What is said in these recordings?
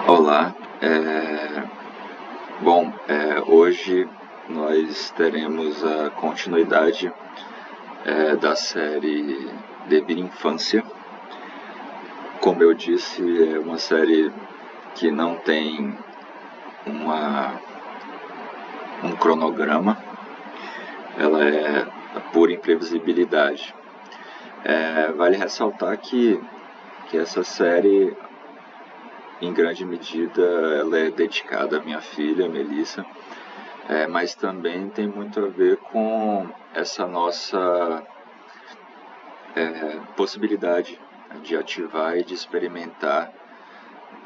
Olá, hoje nós teremos a continuidade da série Devir Infância. Como eu disse, é uma série que não tem um cronograma, ela é pura imprevisibilidade. Vale ressaltar que essa série, em grande medida, ela é dedicada à minha filha, Melissa, mas também tem muito a ver com essa nossa possibilidade de ativar e de experimentar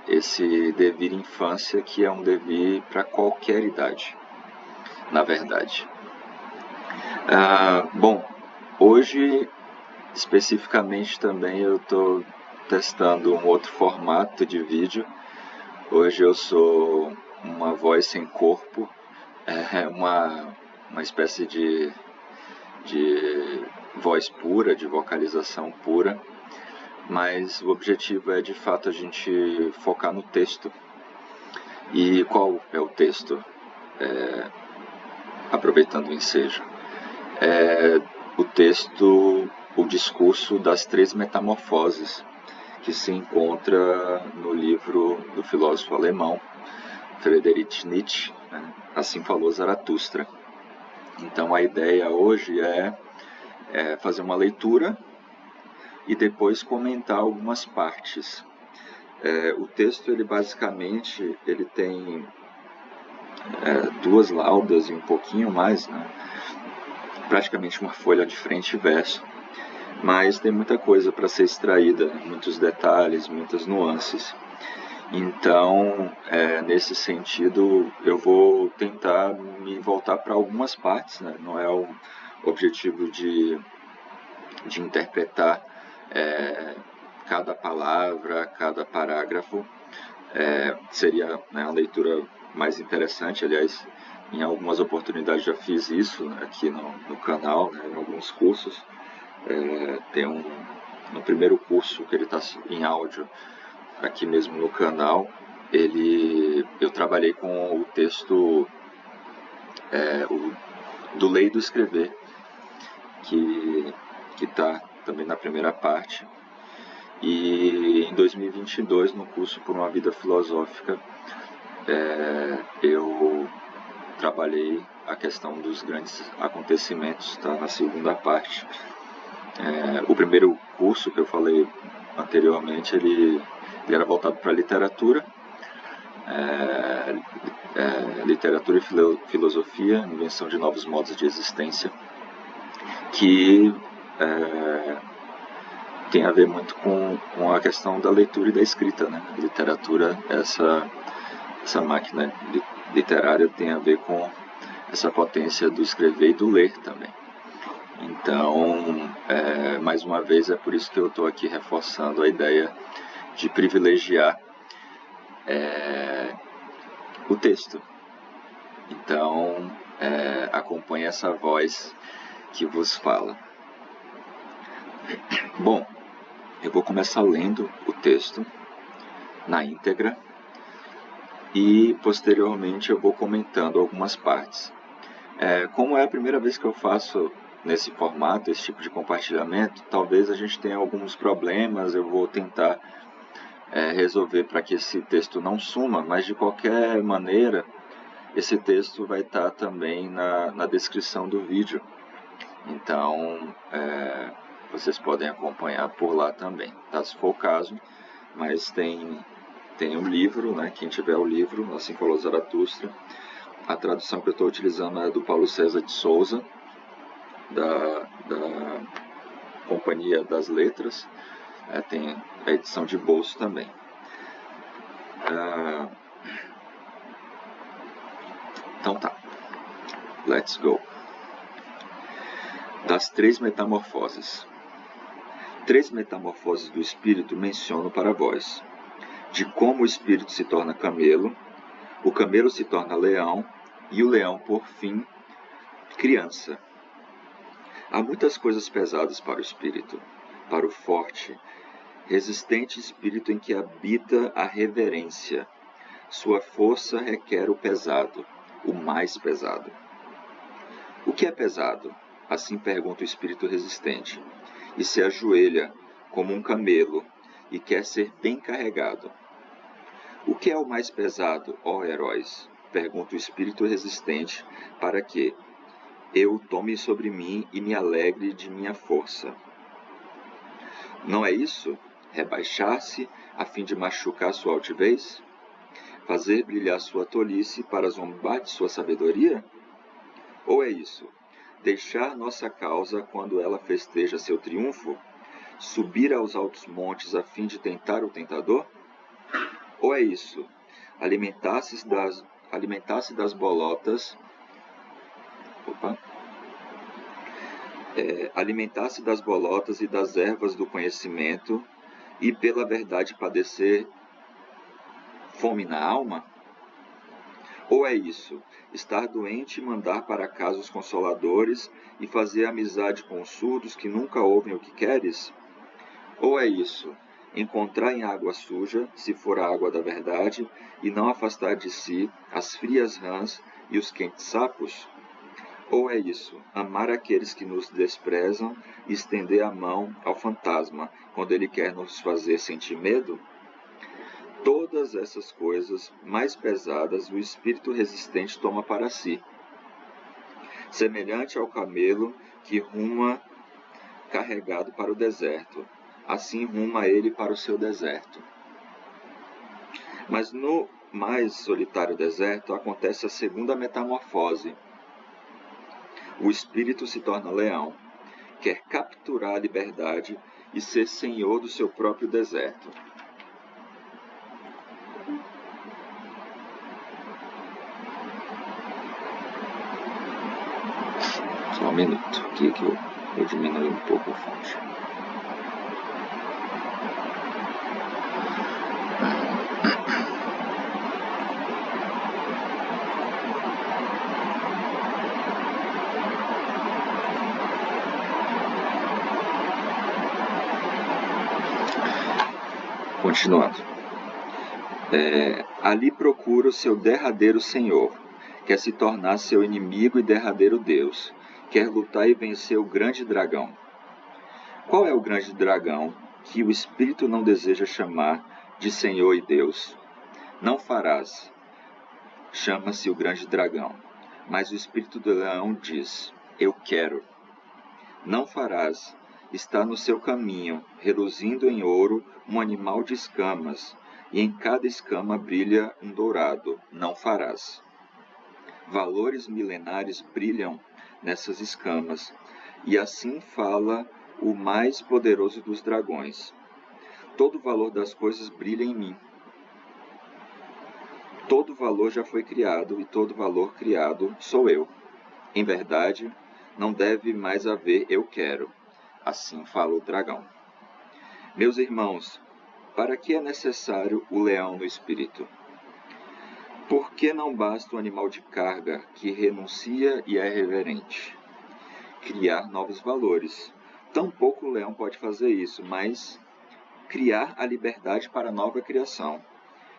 esse devir infância, que é um devir para qualquer idade, na verdade. Hoje, especificamente também, eu estou testando um outro formato de vídeo. Hoje eu sou uma voz sem corpo, uma espécie de voz pura, de vocalização pura, mas o objetivo é de fato a gente focar no texto. E qual é o texto? Aproveitando o ensejo, o texto, o discurso das 3 metamorfoses, que se encontra no livro do filósofo alemão Friedrich Nietzsche, Assim Falou Zaratustra. Então a ideia hoje é fazer uma leitura e depois comentar algumas partes. O texto, ele basicamente, ele tem 2 laudas e um pouquinho mais, praticamente uma folha de frente e verso, mas tem muita coisa para ser extraída, muitos detalhes, muitas nuances. Então, nesse sentido, eu vou tentar me voltar para algumas partes, Não é o objetivo de interpretar cada palavra, cada parágrafo. Seria a leitura mais interessante. Aliás, em algumas oportunidades já fiz isso aqui no canal, em alguns cursos. Tem no primeiro curso, que ele está em áudio, aqui mesmo no canal, eu trabalhei com o texto do Ler e do Escrever, que está também na primeira parte. E em 2022, no curso Por uma Vida Filosófica, eu trabalhei a questão dos grandes acontecimentos, está na segunda parte. O primeiro curso que eu falei anteriormente, ele era voltado para literatura, literatura e filosofia, invenção de novos modos de existência, que tem a ver muito com a questão da leitura e da escrita, Literatura, essa máquina literária, tem a ver com essa potência do escrever e do ler também. Então, mais uma vez, é por isso que eu estou aqui reforçando a ideia de privilegiar o texto. Então, acompanhe essa voz que vos fala. Bom, eu vou começar lendo o texto na íntegra e, posteriormente, eu vou comentando algumas partes. Como é a primeira vez que eu faço nesse formato, esse tipo de compartilhamento, talvez a gente tenha alguns problemas. Eu vou tentar resolver para que esse texto não suma, mas de qualquer maneira, esse texto vai estar também na descrição do vídeo. Então, vocês podem acompanhar por lá também, se for o caso. Mas tem um livro, quem tiver o livro, Assim Falou Zaratustra. A tradução que eu estou utilizando é do Paulo César de Souza, da Companhia das Letras. Tem a edição de bolso também. Então tá, let's go. Das 3 metamorfoses. 3 metamorfoses do espírito menciono para vós: de como o espírito se torna camelo, o camelo se torna leão, e o leão, por fim, criança. Há muitas coisas pesadas para o espírito, o forte, resistente espírito em que habita a reverência, Sua força requer o pesado, o mais pesado. O que é pesado? Assim pergunta o espírito resistente, e se ajoelha como um camelo e quer ser bem carregado. O que é o mais pesado, ó heróis? Pergunta o espírito resistente, para que eu tome sobre mim e me alegre de minha força. Não é isso? Rebaixar-se a fim de machucar sua altivez? Fazer brilhar sua tolice para zombar de sua sabedoria? Ou é isso? Deixar nossa causa quando ela festeja seu triunfo? Subir aos altos montes a fim de tentar o tentador? Ou é isso? Alimentar-se das bolotas... alimentar-se das bolotas e das ervas do conhecimento e pela verdade padecer fome na alma? Ou é isso, estar doente e mandar para casa os consoladores e fazer amizade com os surdos que nunca ouvem o que queres? Ou é isso, encontrar em água suja, se for a água da verdade, e não afastar de si as frias rãs e os quentes sapos? Ou é isso, amar aqueles que nos desprezam e estender a mão ao fantasma quando ele quer nos fazer sentir medo? Todas essas coisas mais pesadas o espírito resistente toma para si. Semelhante ao camelo que ruma carregado para o deserto, assim ruma ele para o seu deserto. Mas no mais solitário deserto acontece a segunda metamorfose. O espírito se torna leão, quer capturar a liberdade e ser senhor do seu próprio deserto. Só um minuto aqui que eu diminui um pouco a fonte. Continuando. Ali procura o seu derradeiro senhor, quer se tornar seu inimigo e derradeiro Deus, quer lutar e vencer o grande dragão. Qual é o grande dragão que o espírito não deseja chamar de Senhor e Deus? Não farás, chama-se o grande dragão, mas o espírito do leão diz, eu quero. Não farás, está no seu caminho, reluzindo em ouro, um animal de escamas, e em cada escama brilha um dourado, não farás. Valores milenares brilham nessas escamas, e assim fala o mais poderoso dos dragões. Todo o valor das coisas brilha em mim. Todo valor já foi criado, e todo valor criado sou eu. Em verdade, não deve mais haver eu quero. Assim fala o dragão. Meus irmãos, para que é necessário o leão no espírito? Por que não basta o animal de carga que renuncia e é reverente? Criar novos valores. Tampouco o leão pode fazer isso, mas criar a liberdade para a nova criação.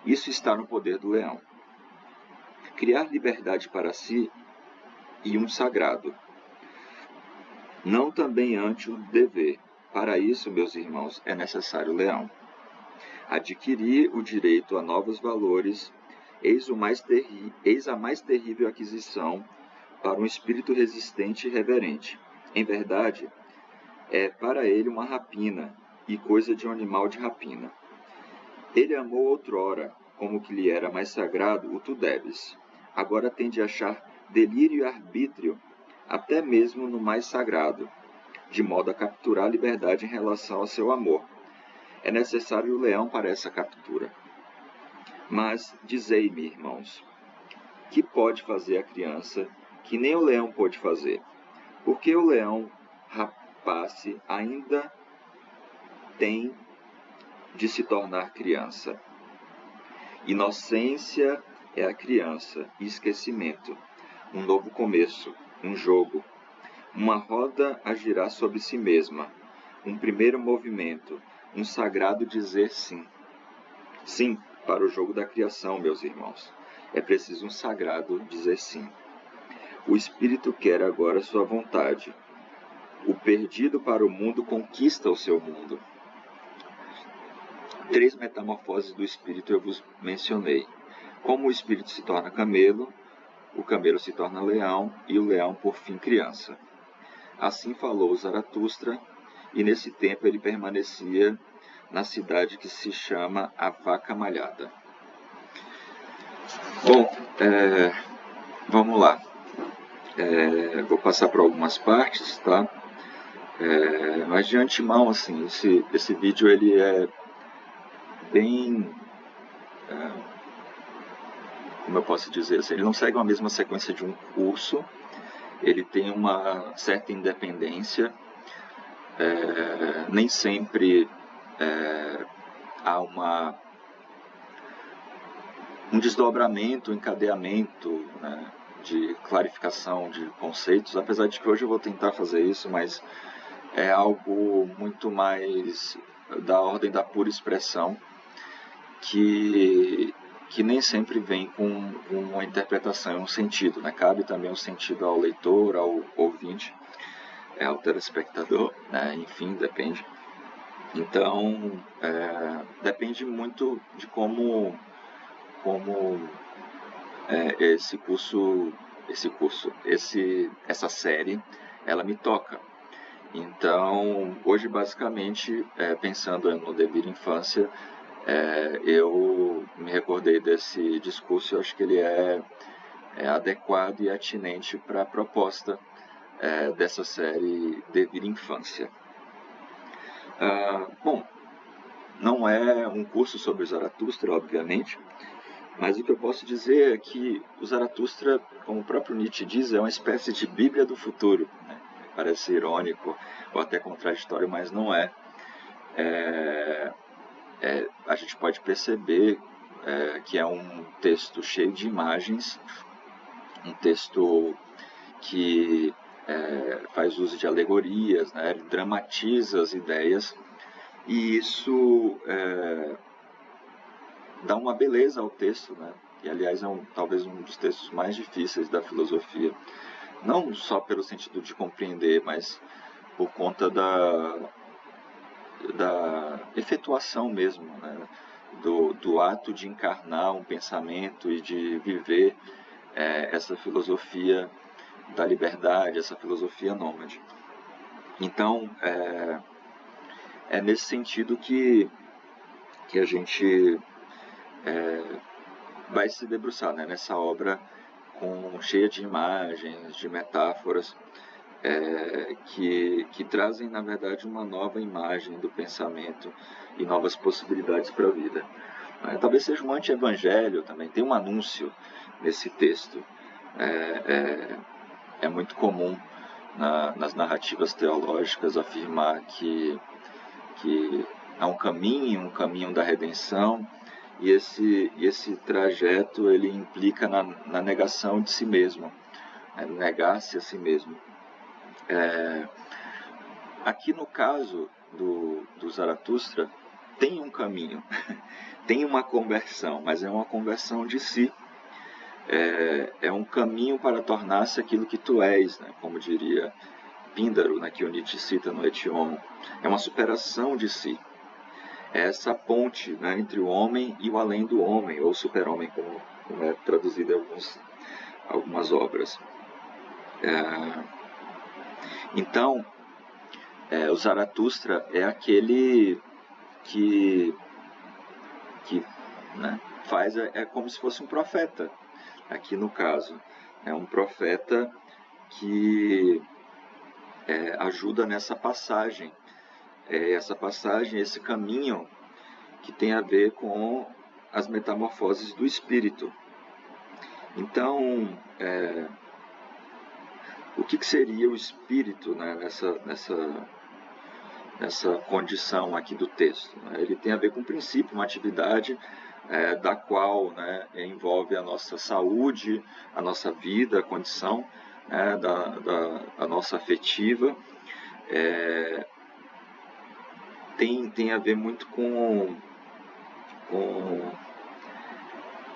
Isso está no poder do leão. Criar liberdade para si e um sagrado. Não também ante o dever. Para isso, meus irmãos, é necessário o leão. Adquirir o direito a novos valores, eis a mais terrível aquisição para um espírito resistente e reverente. Em verdade, é para ele uma rapina e coisa de um animal de rapina. Ele amou outrora, como que lhe era mais sagrado, o tu deves. Agora tem de achar delírio e arbítrio, até mesmo no mais sagrado, de modo a capturar a liberdade em relação ao seu amor. É necessário o leão para essa captura. Mas dizei-me, irmãos, que pode fazer a criança que nem o leão pôde fazer? Porque o leão rapace ainda tem de se tornar criança. Inocência é a criança e esquecimento, um novo começo, um jogo. Uma roda a girar sobre si mesma, um primeiro movimento, um sagrado dizer sim. Sim, para o jogo da criação, meus irmãos. É preciso um sagrado dizer sim. O Espírito quer agora sua vontade. O perdido para o mundo conquista o seu mundo. 3 metamorfoses do Espírito eu vos mencionei. Como o Espírito se torna camelo, o camelo se torna leão e o leão, por fim, criança. Assim falou Zaratustra, e nesse tempo ele permanecia na cidade que se chama A Vaca Malhada. Bom, vamos lá. Vou passar por algumas partes, tá? Mas de antemão, assim, esse vídeo ele é bem, como eu posso dizer, assim, ele não segue a mesma sequência de um curso, ele tem uma certa independência, nem sempre há um desdobramento, um encadeamento, né, de clarificação de conceitos, apesar de que hoje eu vou tentar fazer isso, mas é algo muito mais da ordem da pura expressão, que nem sempre vem com uma interpretação e um sentido, né? Cabe também um sentido ao leitor, ao ouvinte, ao telespectador, né? Enfim, depende. Então, depende muito de como essa série, ela me toca. Então, hoje, basicamente, pensando no Devir Infância, eu me recordei desse discurso. Eu acho que ele é adequado e atinente para a proposta dessa série Devir Infância. Bom, não é um curso sobre o Zaratustra, obviamente, mas o que eu posso dizer é que o Zaratustra, como o próprio Nietzsche diz, é uma espécie de Bíblia do futuro, né? Parece irônico ou até contraditório, mas não é. A gente pode perceber que é um texto cheio de imagens, um texto que faz uso de alegorias, né? Ele dramatiza as ideias, e isso dá uma beleza ao texto, né? E, aliás, talvez um dos textos mais difíceis da filosofia, não só pelo sentido de compreender, mas por conta da efetuação mesmo, né? do ato de encarnar um pensamento e de viver essa filosofia da liberdade, essa filosofia nômade. Então, é nesse sentido que a gente vai se debruçar, né, nessa obra cheia de imagens, de metáforas, que trazem, na verdade, uma nova imagem do pensamento e novas possibilidades para a vida. Talvez seja um anti-evangelho também, tem um anúncio nesse texto. É muito comum nas narrativas teológicas afirmar que há um caminho da redenção, e esse trajeto ele implica na negação de si mesmo, negar-se a si mesmo. Aqui no caso do Zaratustra, tem um caminho, tem uma conversão, mas é uma conversão de si. É um caminho para tornar-se aquilo que tu és, né? Como diria Píndaro, né, que o Nietzsche cita no Étion. É uma superação de si. É essa ponte, né, entre o homem e o além do homem, ou super-homem, como é traduzido em algumas obras. Então, o Zaratustra é aquele que né, faz, como se fosse um profeta, aqui no caso. É um profeta que ajuda nessa passagem, esse caminho que tem a ver com as metamorfoses do espírito. Então, o que seria o espírito, né, nessa condição aqui do texto? Ele tem a ver com um princípio, uma atividade da qual, né, envolve a nossa saúde, a nossa vida, a condição da nossa afetiva. Tem a ver muito com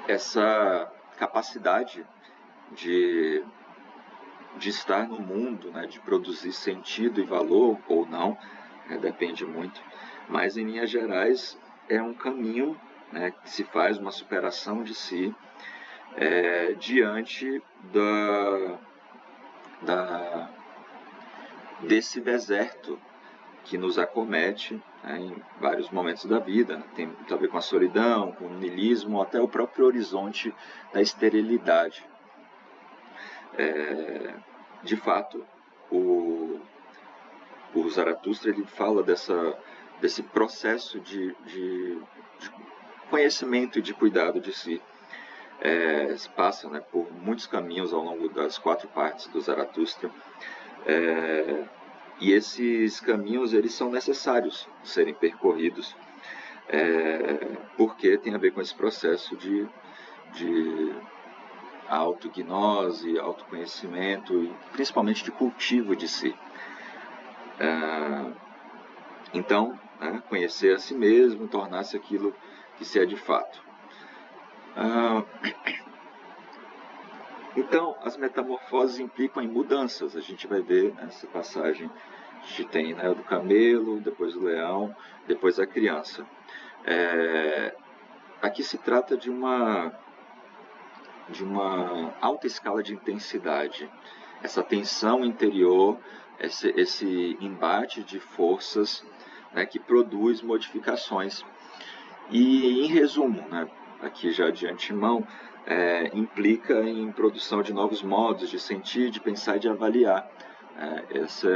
essa capacidade de estar no mundo, né, de produzir sentido e valor ou não, depende muito, mas em linhas gerais é um caminho, né, que se faz uma superação de si diante desse deserto que nos acomete, né, em vários momentos da vida. Tem muito a ver com a solidão, com o niilismo, até o próprio horizonte da esterilidade. De fato, o Zaratustra ele fala desse processo de conhecimento e de cuidado de si. Se passa, né, por muitos caminhos ao longo das 4 partes do Zaratustra, e esses caminhos eles são necessários serem percorridos, porque tem a ver com esse processo de autognose, autoconhecimento e principalmente de cultivo de si. Então, conhecer a si mesmo, tornar-se aquilo que se é de fato. Então, as metamorfoses implicam em mudanças. A gente vai ver nessa passagem, a gente tem, né, do camelo, depois do leão, depois a criança. Aqui se trata de uma alta escala de intensidade. Essa tensão interior, esse embate de forças, né, que produz modificações. E, em resumo, né, aqui já de antemão, implica em produção de novos modos de sentir, de pensar e de avaliar. Essa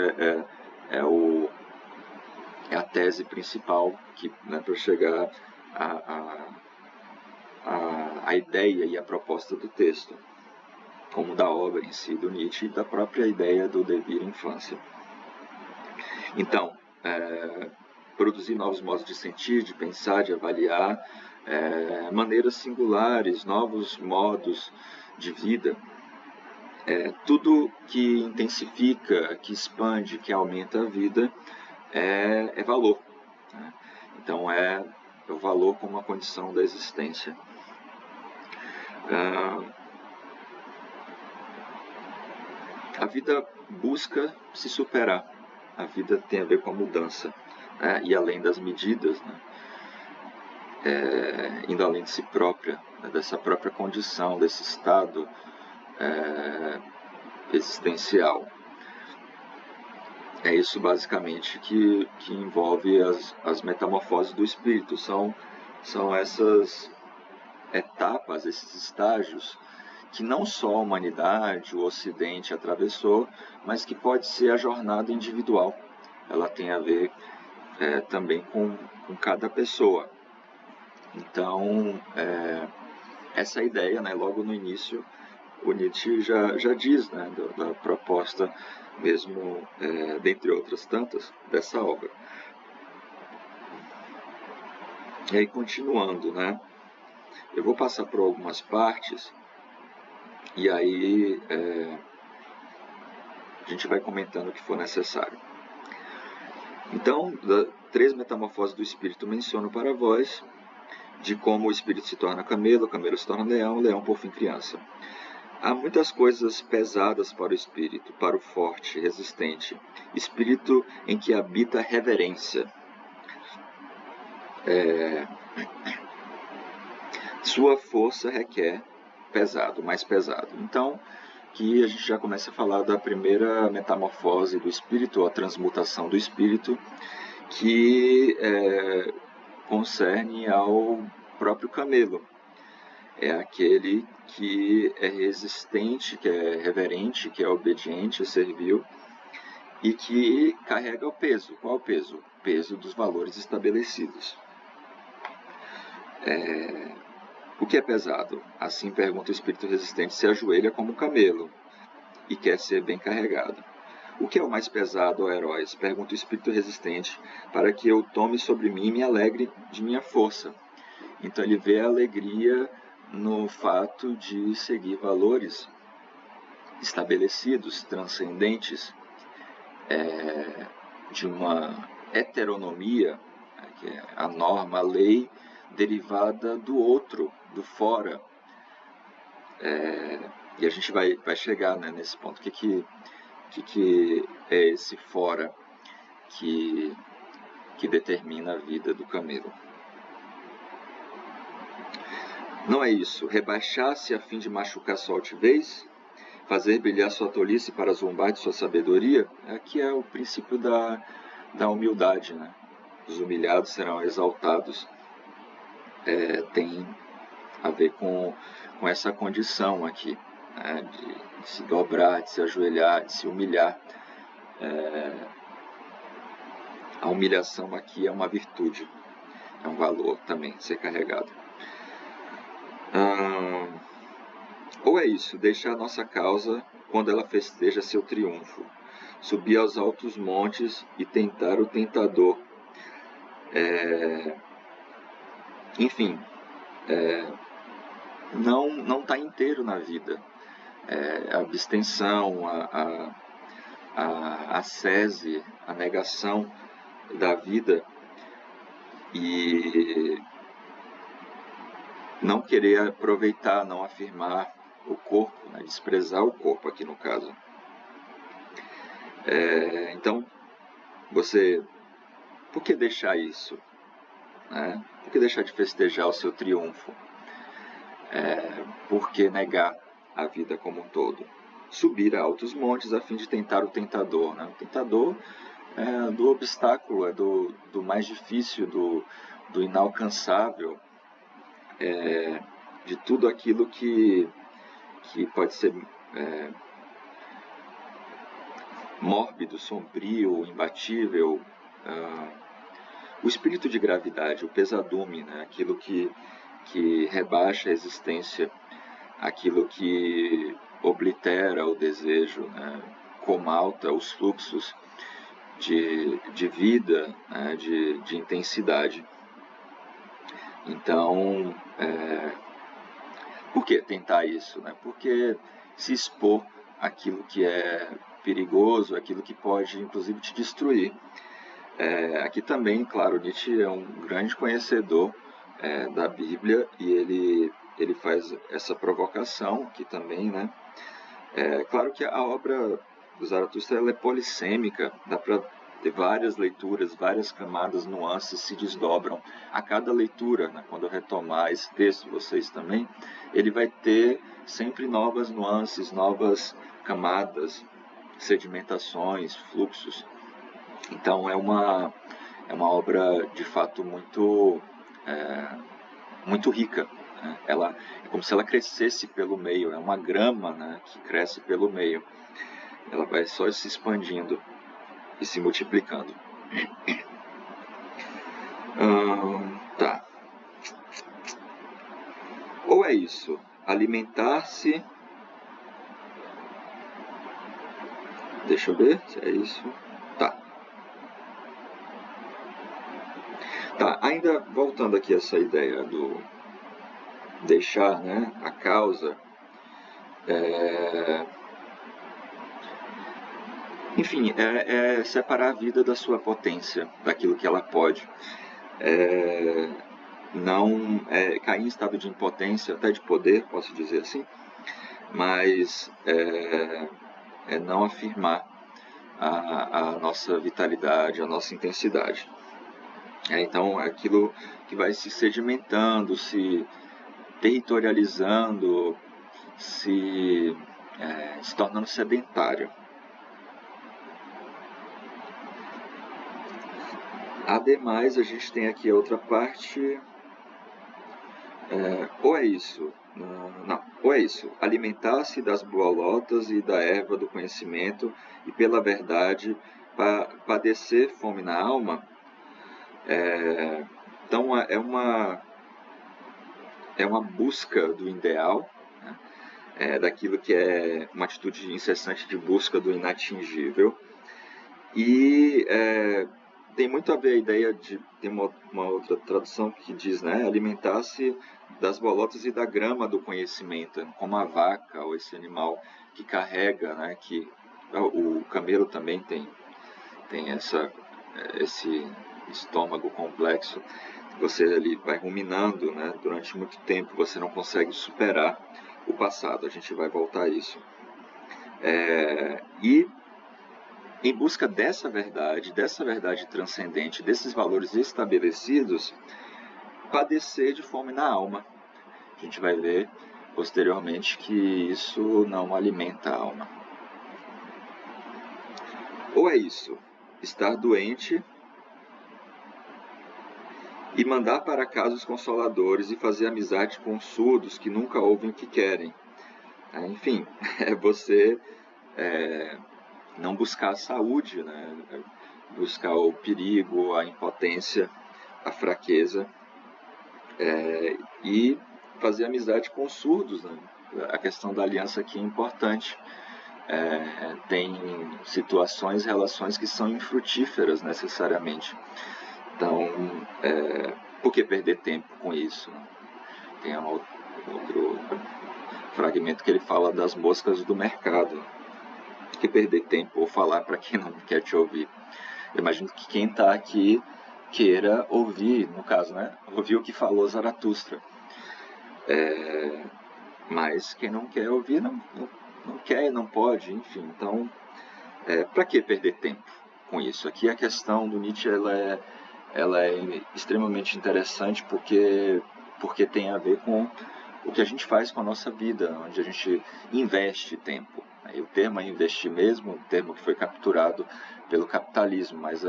é a tese principal né, para chegar a ideia e a proposta do texto, como da obra em si, do Nietzsche, e da própria ideia do devir infância. Então, produzir novos modos de sentir, de pensar, de avaliar, maneiras singulares, novos modos de vida, tudo que intensifica, que expande, que aumenta a vida é valor. Né? Então é o valor como uma condição da existência. A vida busca se superar, a vida tem a ver com a mudança, né? E além das medidas, né? Indo além de si própria, né? Dessa própria condição, desse estado existencial. É isso basicamente que envolve as metamorfoses do espírito, são essas etapas, esses estágios que não só a humanidade, o Ocidente atravessou, mas que pode ser a jornada individual. Ela tem a ver também com cada pessoa. Então, essa ideia, né, logo no início, o Nietzsche já diz, né, da proposta mesmo, dentre outras tantas, dessa obra. E aí, continuando, né, eu vou passar por algumas partes e aí a gente vai comentando o que for necessário. Então, 3 metamorfoses do espírito menciono para vós, de como o espírito se torna camelo, o camelo se torna leão, o leão por fim criança. Há muitas coisas pesadas para o espírito, para o forte, resistente, espírito em que habita reverência. Sua força requer pesado, mais pesado. Então, que a gente já começa a falar da primeira metamorfose do espírito, a transmutação do espírito, que concerne ao próprio camelo. É aquele que é resistente, que é reverente, que é obediente, servil, e que carrega o peso. Qual o peso? O peso dos valores estabelecidos. O que é pesado? Assim pergunta o espírito resistente, se ajoelha como um camelo e quer ser bem carregado. O que é o mais pesado, ó heróis? Pergunta o espírito resistente, para que eu tome sobre mim e me alegre de minha força. Então ele vê a alegria no fato de seguir valores estabelecidos, transcendentes, de uma heteronomia, que é a norma, a lei derivada do outro, do fora, E a gente vai chegar, né, nesse ponto. O que é esse fora que determina a vida do camelo? Não é isso. Rebaixar-se a fim de machucar sua altivez? Fazer brilhar sua tolice para zombar de sua sabedoria? Aqui é o princípio da humildade, né? Os humilhados serão exaltados. Tem a ver com essa condição aqui, né? de se dobrar, de se ajoelhar, de se humilhar. A humilhação aqui é uma virtude, é um valor também ser carregado. Ou é isso, deixar a nossa causa quando ela festeja seu triunfo, subir aos altos montes e tentar o tentador. Enfim, não está inteiro na vida. A abstenção, a ascese, a negação da vida e não querer aproveitar, não afirmar o corpo, né? Desprezar o corpo aqui no caso. Então, por que deixar isso? Né? Por que deixar de festejar o seu triunfo? Por que negar a vida como um todo? Subir a altos montes a fim de tentar o tentador. Né? O tentador é do obstáculo, é do mais difícil, do inalcançável, de tudo aquilo que pode ser mórbido, sombrio, imbatível, o espírito de gravidade, o pesadume, né? Aquilo que rebaixa a existência, aquilo que oblitera o desejo, né? Comalta os fluxos de vida, né? de intensidade. Então, por que tentar isso? Né? Porque se expor àquilo que é perigoso, aquilo que pode, inclusive, te destruir. Aqui também, claro, Nietzsche é um grande conhecedor da Bíblia e ele faz essa provocação aqui também, né? Claro que a obra do Zaratustra ela é polissêmica, dá para ter várias leituras, várias camadas, nuances se desdobram a cada leitura, né? Quando eu retomar esse texto, vocês também, ele vai ter sempre novas nuances, novas camadas, sedimentações, fluxos. Então é uma obra de fato muito rica, né? Ela é como se ela crescesse pelo meio, é uma grama, né, que cresce pelo meio. Ela vai só se expandindo e se multiplicando. Tá. Ou é isso, alimentar-se. Deixa eu ver se é isso. Tá, ainda voltando aqui a essa ideia do deixar, né, a causa. Enfim, é separar a vida da sua potência, daquilo que ela pode. Não cair em estado de impotência, até de poder, posso dizer assim, mas não afirmar a nossa vitalidade, a nossa intensidade. Então, é aquilo que vai se sedimentando, se territorializando, se tornando sedentário. Ademais, a gente tem aqui a outra parte, ou é isso, ou é isso, alimentar-se das bolotas e da erva do conhecimento e pela verdade padecer fome na alma. Então é uma busca do ideal, né? Daquilo que é uma atitude incessante de busca do inatingível e tem muito a ver a ideia de... Tem uma outra tradução que diz, né? Alimentar-se das bolotas e da grama do conhecimento, como a vaca ou esse animal que carrega, né? Que o camelo também tem esse estômago complexo. Você ali vai ruminando, né? Durante muito tempo você não consegue superar o passado, a gente vai voltar a isso. E em busca dessa verdade transcendente, desses valores estabelecidos, padecer de fome na alma. A gente vai ver posteriormente que isso não alimenta a alma. Ou é isso, estar doente e mandar para casa os consoladores e fazer amizade com os surdos que nunca ouvem o que querem. Enfim, é você não buscar a saúde, né? Buscar o perigo, a impotência, a fraqueza, e fazer amizade com os surdos, né? A questão da aliança aqui é importante. Tem situações, relações que são infrutíferas necessariamente. Então, por que perder tempo com isso? Tem outro fragmento que ele fala das moscas do mercado. Por que perder tempo ou falar para quem não quer te ouvir? Eu imagino que quem está aqui queira ouvir, no caso, né? Ouvir o que falou Zaratustra. Mas quem não quer ouvir não quer e não pode, enfim. Então, para que perder tempo com isso? Aqui a questão do Nietzsche ela é extremamente interessante porque tem a ver com o que a gente faz com a nossa vida, onde a gente investe tempo. E o termo é investir mesmo, um termo que foi capturado pelo capitalismo, mas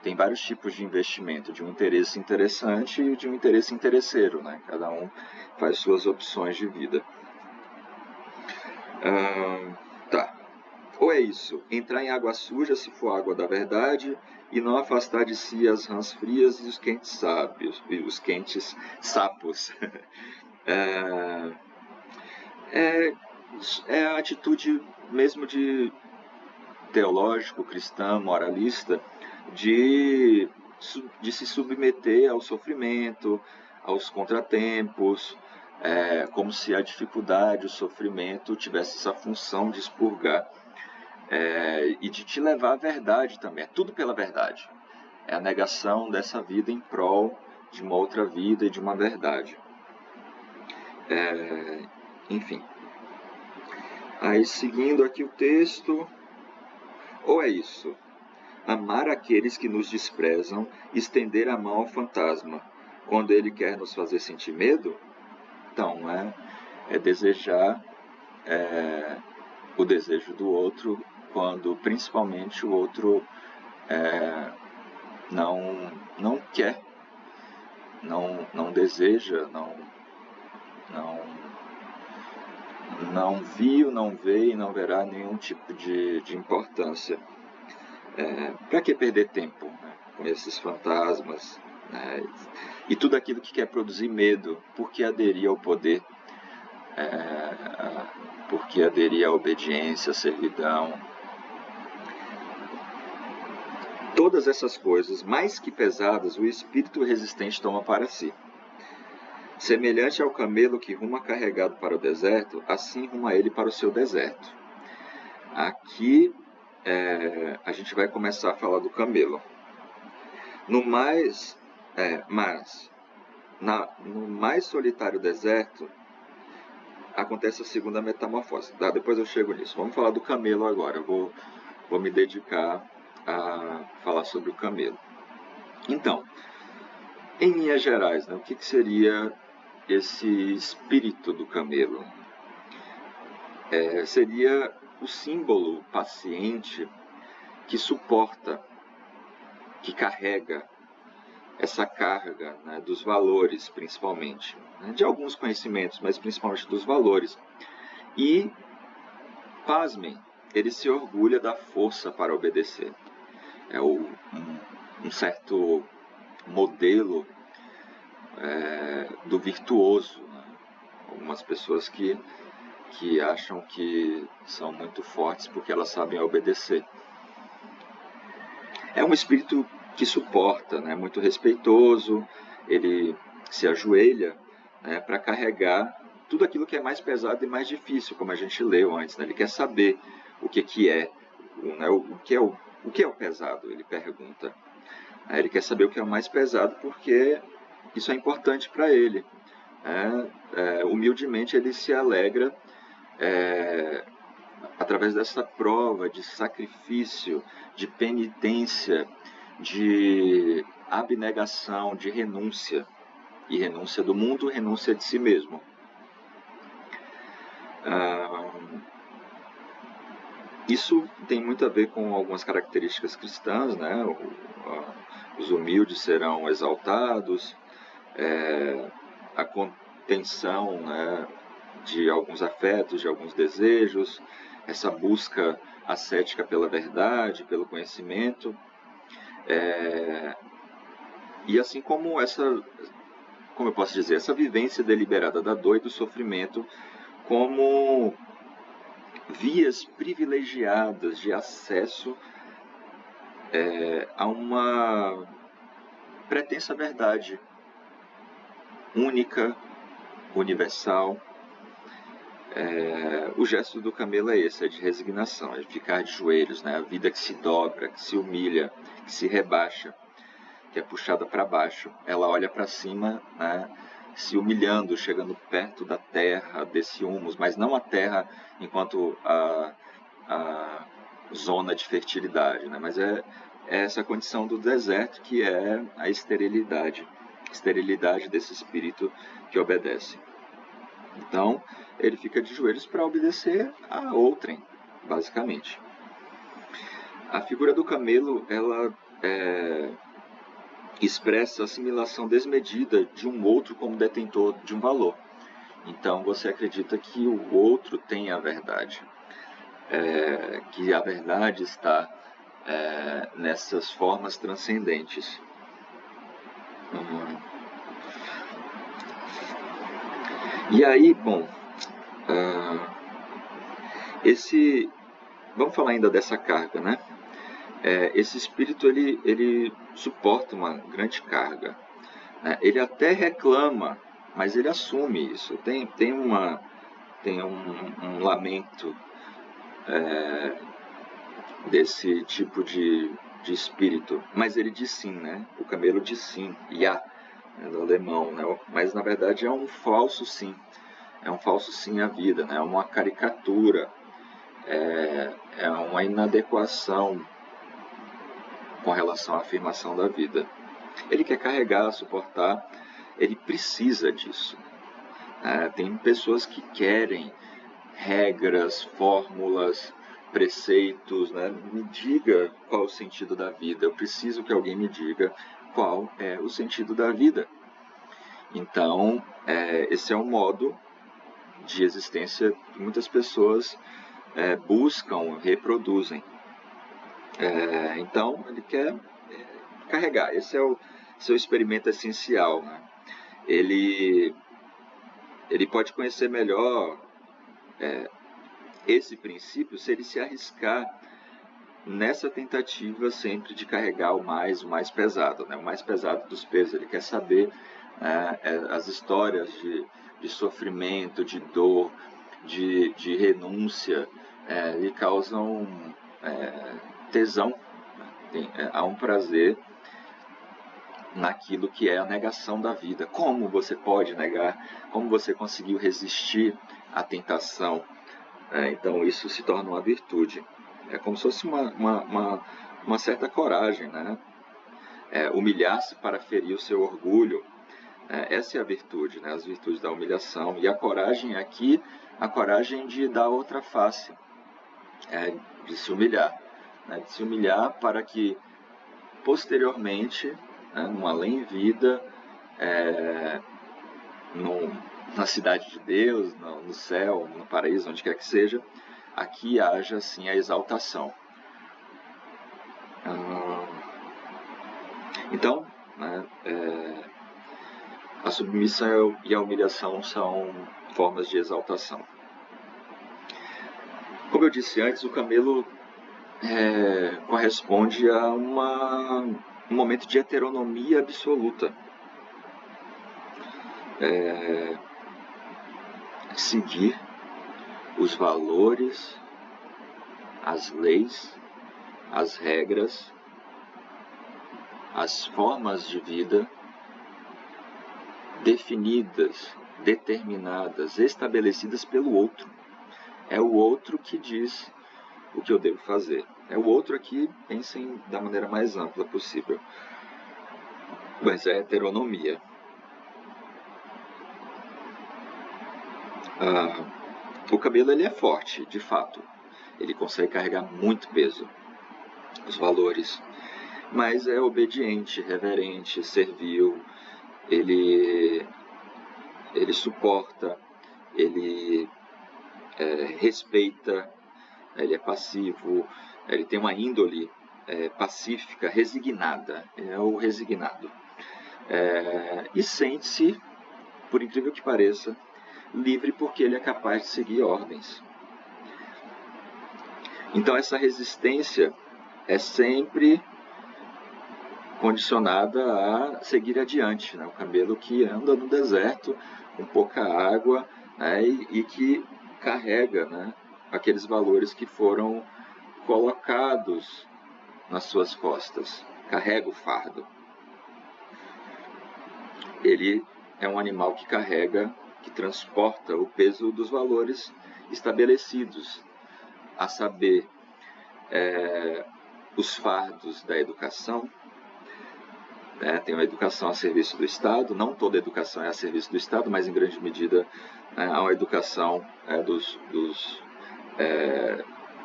tem vários tipos de investimento, de um interesse interessante e de um interesse interesseiro, né? Cada um faz suas opções de vida. Tá. Ou é isso, entrar em água suja se for água da verdade e não afastar de si as rãs frias e os quentes sábios, e os quentes sapos. É a atitude mesmo de teológico, cristã, moralista, de se submeter ao sofrimento, aos contratempos, como se a dificuldade, o sofrimento tivesse essa função de expurgar e de te levar à verdade também. É tudo pela verdade. É a negação dessa vida em prol de uma outra vida e de uma verdade. Enfim. Aí, seguindo aqui o texto, ou é isso, amar aqueles que nos desprezam, estender a mão ao fantasma, quando ele quer nos fazer sentir medo? Então, é desejar o desejo do outro, quando principalmente o outro não quer, não deseja, não viu, não vê e não verá nenhum tipo de importância. Para que perder tempo, né, com esses fantasmas, né, e tudo aquilo que quer produzir medo? Por que aderir ao poder? Por que aderir à obediência, à servidão? Todas essas coisas, mais que pesadas, o espírito resistente toma para si. Semelhante ao camelo que ruma carregado para o deserto, assim ruma ele para o seu deserto. Aqui a gente vai começar a falar do camelo. No mais solitário deserto, acontece a segunda metamorfose. Depois eu chego nisso. Vamos falar do camelo agora. Eu vou me dedicar a falar sobre o camelo. Então, em linhas gerais, né, o que seria esse espírito do camelo? Seria o símbolo paciente que suporta, que carrega essa carga, né, dos valores, principalmente, né, de alguns conhecimentos, mas principalmente dos valores. E, pasmem, ele se orgulha da força para obedecer. É um certo modelo do virtuoso, né? Algumas pessoas que acham que são muito fortes porque elas sabem obedecer. É um espírito que suporta, né? Muito respeitoso, ele se ajoelha, né, para carregar tudo aquilo que é mais pesado e mais difícil, como a gente leu antes, né? Ele quer saber o que é, né? o que é o pesado, ele pergunta. Ele quer saber o que é o mais pesado porque isso é importante para ele, humildemente ele se alegra através dessa prova de sacrifício, de penitência, de abnegação, de renúncia. E renúncia do mundo, renúncia de si mesmo. Isso tem muito a ver com algumas características cristãs, né? Os humildes serão exaltados, a contenção, né, de alguns afetos, de alguns desejos, essa busca ascética pela verdade, pelo conhecimento, e assim como eu posso dizer, essa vivência deliberada da dor e do sofrimento como vias privilegiadas de acesso a uma pretensa verdade única, universal. O gesto do camelo é esse, é de resignação, é de ficar de joelhos, né? A vida que se dobra, que se humilha, que se rebaixa, que é puxada para baixo. Ela olha para cima, né? Se humilhando, chegando perto da terra, desse humus, mas não a terra enquanto a zona de fertilidade, né? Mas é essa condição do deserto que é a esterilidade desse espírito que obedece. Então, ele fica de joelhos para obedecer a outrem, basicamente. A figura do camelo, ela expressa a assimilação desmedida de um outro como detentor de um valor. Então, você acredita que o outro tem a verdade, que a verdade está nessas formas transcendentes. E aí, bom, vamos falar ainda dessa carga, né? Esse espírito, ele suporta uma grande carga, né? Ele até reclama, mas ele assume isso. Tem um lamento desse tipo de espírito, mas ele diz sim, né? O camelo diz sim, ja, no alemão, né? Mas na verdade é um falso sim. É um falso sim à vida, né? É uma caricatura, é uma inadequação com relação à afirmação da vida. Ele quer carregar, suportar, ele precisa disso. Tem pessoas que querem regras, fórmulas, preceitos, né? Me diga qual é o sentido da vida. Eu preciso que alguém me diga qual é o sentido da vida. Então, esse é um modo de existência que muitas pessoas buscam, reproduzem. Então, ele quer carregar. Esse é o seu experimento essencial, né? Ele pode conhecer melhor esse princípio se ele se arriscar nessa tentativa sempre de carregar o mais pesado, né? O mais pesado dos pesos. Ele quer saber as histórias de sofrimento, de dor, de renúncia, lhe causam tesão. Há um prazer naquilo que é a negação da vida. Como você pode negar? Como você conseguiu resistir à tentação? Então isso se torna uma virtude. É como se fosse uma certa coragem, né? Humilhar-se para ferir o seu orgulho. Essa é a virtude, né? As virtudes da humilhação. E a coragem aqui, a coragem de dar outra face, de se humilhar. Né? De se humilhar para que posteriormente, numa além-vida, na cidade de Deus, no céu, no paraíso, onde quer que seja, aqui haja assim a exaltação. Então, né, a submissão e a humilhação são formas de exaltação. Como eu disse antes, o camelo corresponde a um momento de heteronomia absoluta. Seguir os valores, as leis, as regras, as formas de vida definidas determinadas, estabelecidas pelo outro. É o outro que diz o que eu devo fazer. É o outro aqui, pensem da maneira mais ampla possível. Mas é a heteronomia. O camelo ele é forte, de fato. Ele consegue carregar muito peso, os valores. Mas é obediente, reverente, servil. Ele suporta, ele respeita, ele é passivo, ele tem uma índole pacífica, resignada. É o resignado. E sente-se, por incrível que pareça, livre porque ele é capaz de seguir ordens. Então essa resistência é sempre condicionada a seguir adiante, né? O camelo que anda no deserto com pouca água, né? e que carrega, né? Aqueles valores que foram colocados nas suas costas, carrega o fardo. Ele é um animal que carrega, que transporta o peso dos valores estabelecidos, a saber, os fardos da educação. Tem uma educação a serviço do Estado, não toda educação é a serviço do Estado, mas em grande medida há uma educação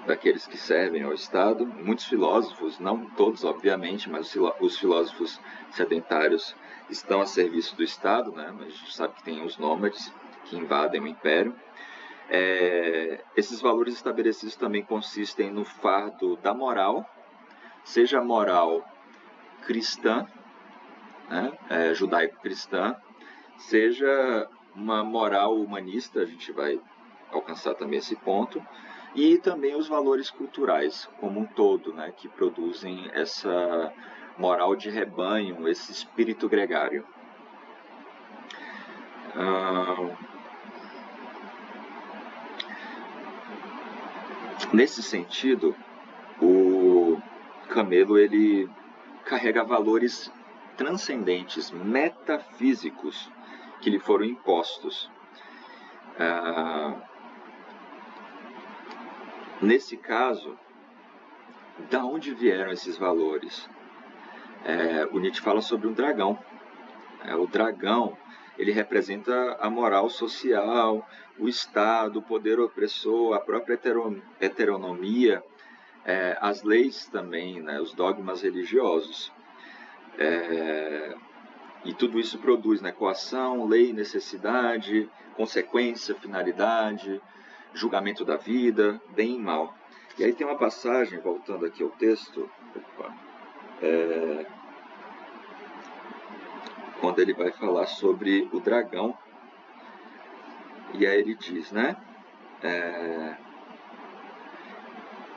daqueles que servem ao Estado. Muitos filósofos, não todos obviamente, mas os filósofos sedentários estão a serviço do Estado, né? Mas a gente sabe que tem os nômades que invadem o império. Esses valores estabelecidos também consistem no fardo da moral, seja a moral cristã, né, judaico-cristã, seja uma moral humanista, a gente vai alcançar também esse ponto, e também os valores culturais como um todo, né, que produzem essa moral de rebanho, esse espírito gregário. Nesse sentido, o camelo ele carrega valores transcendentes, metafísicos, que lhe foram impostos. Nesse caso, da onde vieram esses valores? O Nietzsche fala sobre um dragão. O dragão ele representa a moral social, o Estado, o poder opressor, a própria heteronomia, as leis também, né, os dogmas religiosos. E tudo isso produz, né, coação, lei, necessidade, consequência, finalidade, julgamento da vida, bem e mal. E aí tem uma passagem, voltando aqui ao texto, quando ele vai falar sobre o dragão, e aí ele diz, né,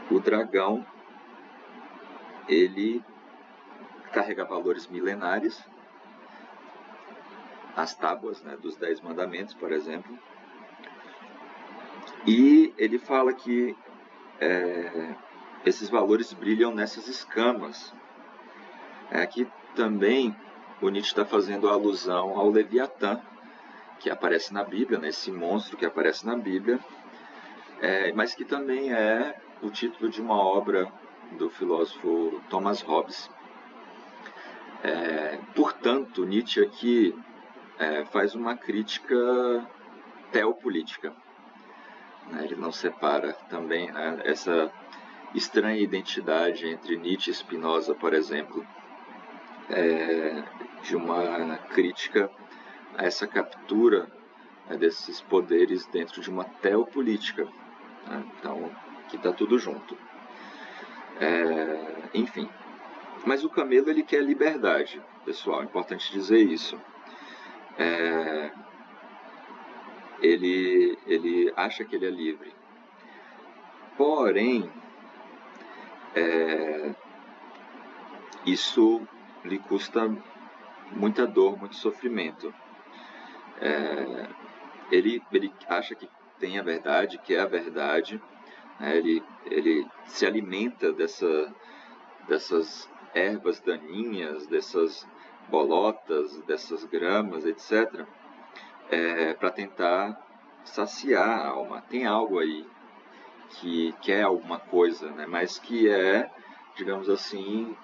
o dragão, ele carrega valores milenares, as tábuas, né, dos 10 mandamentos, por exemplo, e ele fala que esses valores brilham nessas escamas. Aqui também o Nietzsche está fazendo alusão ao Leviatã, que aparece na Bíblia, né, esse monstro que aparece na Bíblia, mas que também é o título de uma obra do filósofo Thomas Hobbes. Portanto, Nietzsche aqui faz uma crítica teopolítica. Ele não separa também, né, essa estranha identidade entre Nietzsche e Spinoza, por exemplo, de uma crítica a essa captura desses poderes dentro de uma teopolítica. Então, aqui está tudo junto. Enfim. Mas o camelo ele quer liberdade, pessoal, é importante dizer isso. Ele acha que ele é livre. Porém, isso lhe custa muita dor, muito sofrimento. Ele acha que tem a verdade, que é a verdade, né? Ele se alimenta dessas ervas daninhas, dessas bolotas, dessas gramas, etc., para tentar saciar a alma. Tem algo aí que quer alguma coisa, né? Mas que é, digamos assim,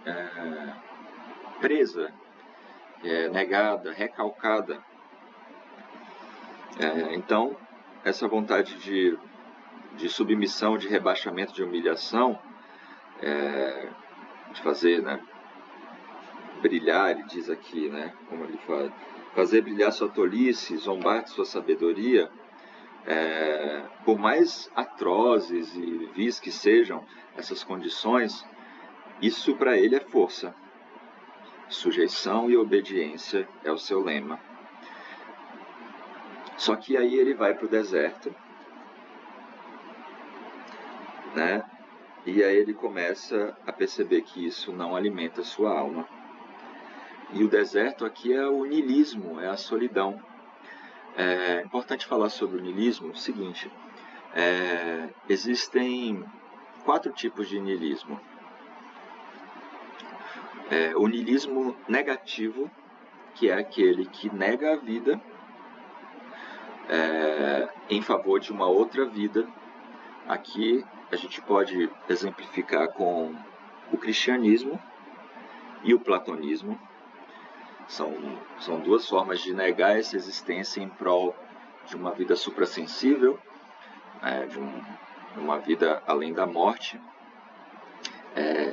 presa, negada, recalcada. Então, essa vontade de submissão, de rebaixamento, de humilhação, de fazer, né, brilhar, ele diz aqui, né, como ele fala, fazer brilhar sua tolice, zombar de sua sabedoria, por mais atrozes e vis que sejam essas condições, isso para ele é força. Sujeição e obediência é o seu lema. Só que aí ele vai para o deserto, né? E aí ele começa a perceber que isso não alimenta a sua alma. E o deserto aqui é o niilismo, é a solidão. É importante falar sobre o niilismo o seguinte, existem 4 tipos de niilismo. O niilismo negativo, que é aquele que nega a vida em favor de uma outra vida. Aqui a gente pode exemplificar com o cristianismo e o platonismo. São 2 formas de negar essa existência em prol de uma vida suprassensível, de uma vida além da morte.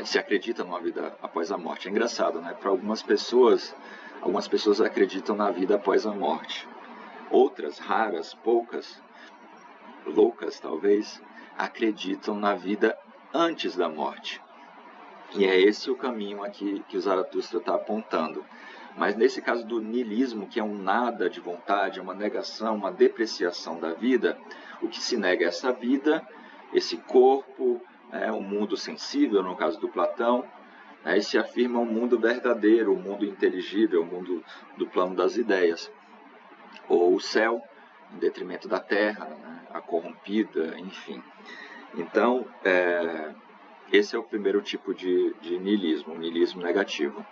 Se acredita numa vida após a morte. É engraçado, né? Para algumas pessoas acreditam na vida após a morte. Outras, raras, poucas, loucas talvez, acreditam na vida antes da morte. E é esse o caminho aqui que o Zaratustra está apontando. Mas nesse caso do niilismo, que é um nada de vontade, uma negação, uma depreciação da vida, o que se nega é essa vida, esse corpo, um mundo sensível, no caso do Platão, e se afirma um mundo verdadeiro, um mundo inteligível, o mundo do plano das ideias. Ou o céu, em detrimento da terra, né, a corrompida, enfim. Então, esse é o primeiro tipo de niilismo, o niilismo negativo.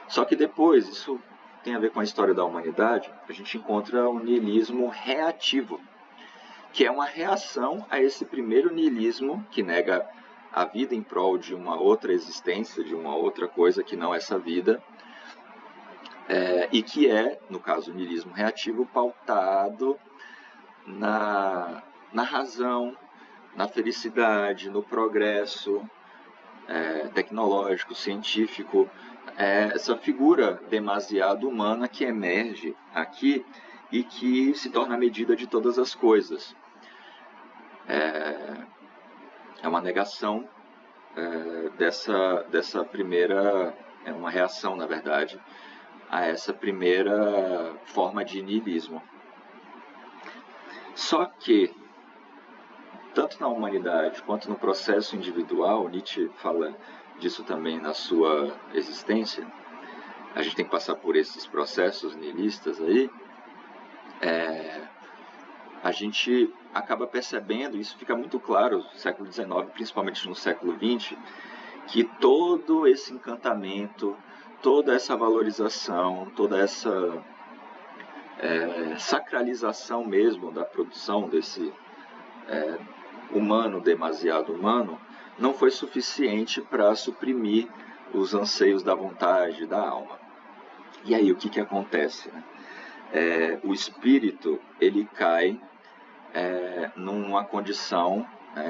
Só que depois, isso tem a ver com a história da humanidade, a gente encontra o niilismo reativo, que é uma reação a esse primeiro niilismo que nega a vida em prol de uma outra existência, de uma outra coisa que não essa vida, e que é, no caso, o niilismo reativo, pautado na razão, na felicidade, no progresso tecnológico, científico, essa figura demasiado humana que emerge aqui e que se torna a medida de todas as coisas. É uma negação dessa primeira, uma reação, na verdade, a essa primeira forma de niilismo. Só que, tanto na humanidade quanto no processo individual, Nietzsche fala disso também na sua existência, a gente tem que passar por esses processos nihilistas aí, a gente acaba percebendo, isso fica muito claro no século XIX, principalmente no século XX, que todo esse encantamento, toda essa valorização, toda essa sacralização mesmo da produção desse humano, demasiado humano, não foi suficiente para suprimir os anseios da vontade, da alma. E aí o que acontece? Né? O espírito ele cai numa condição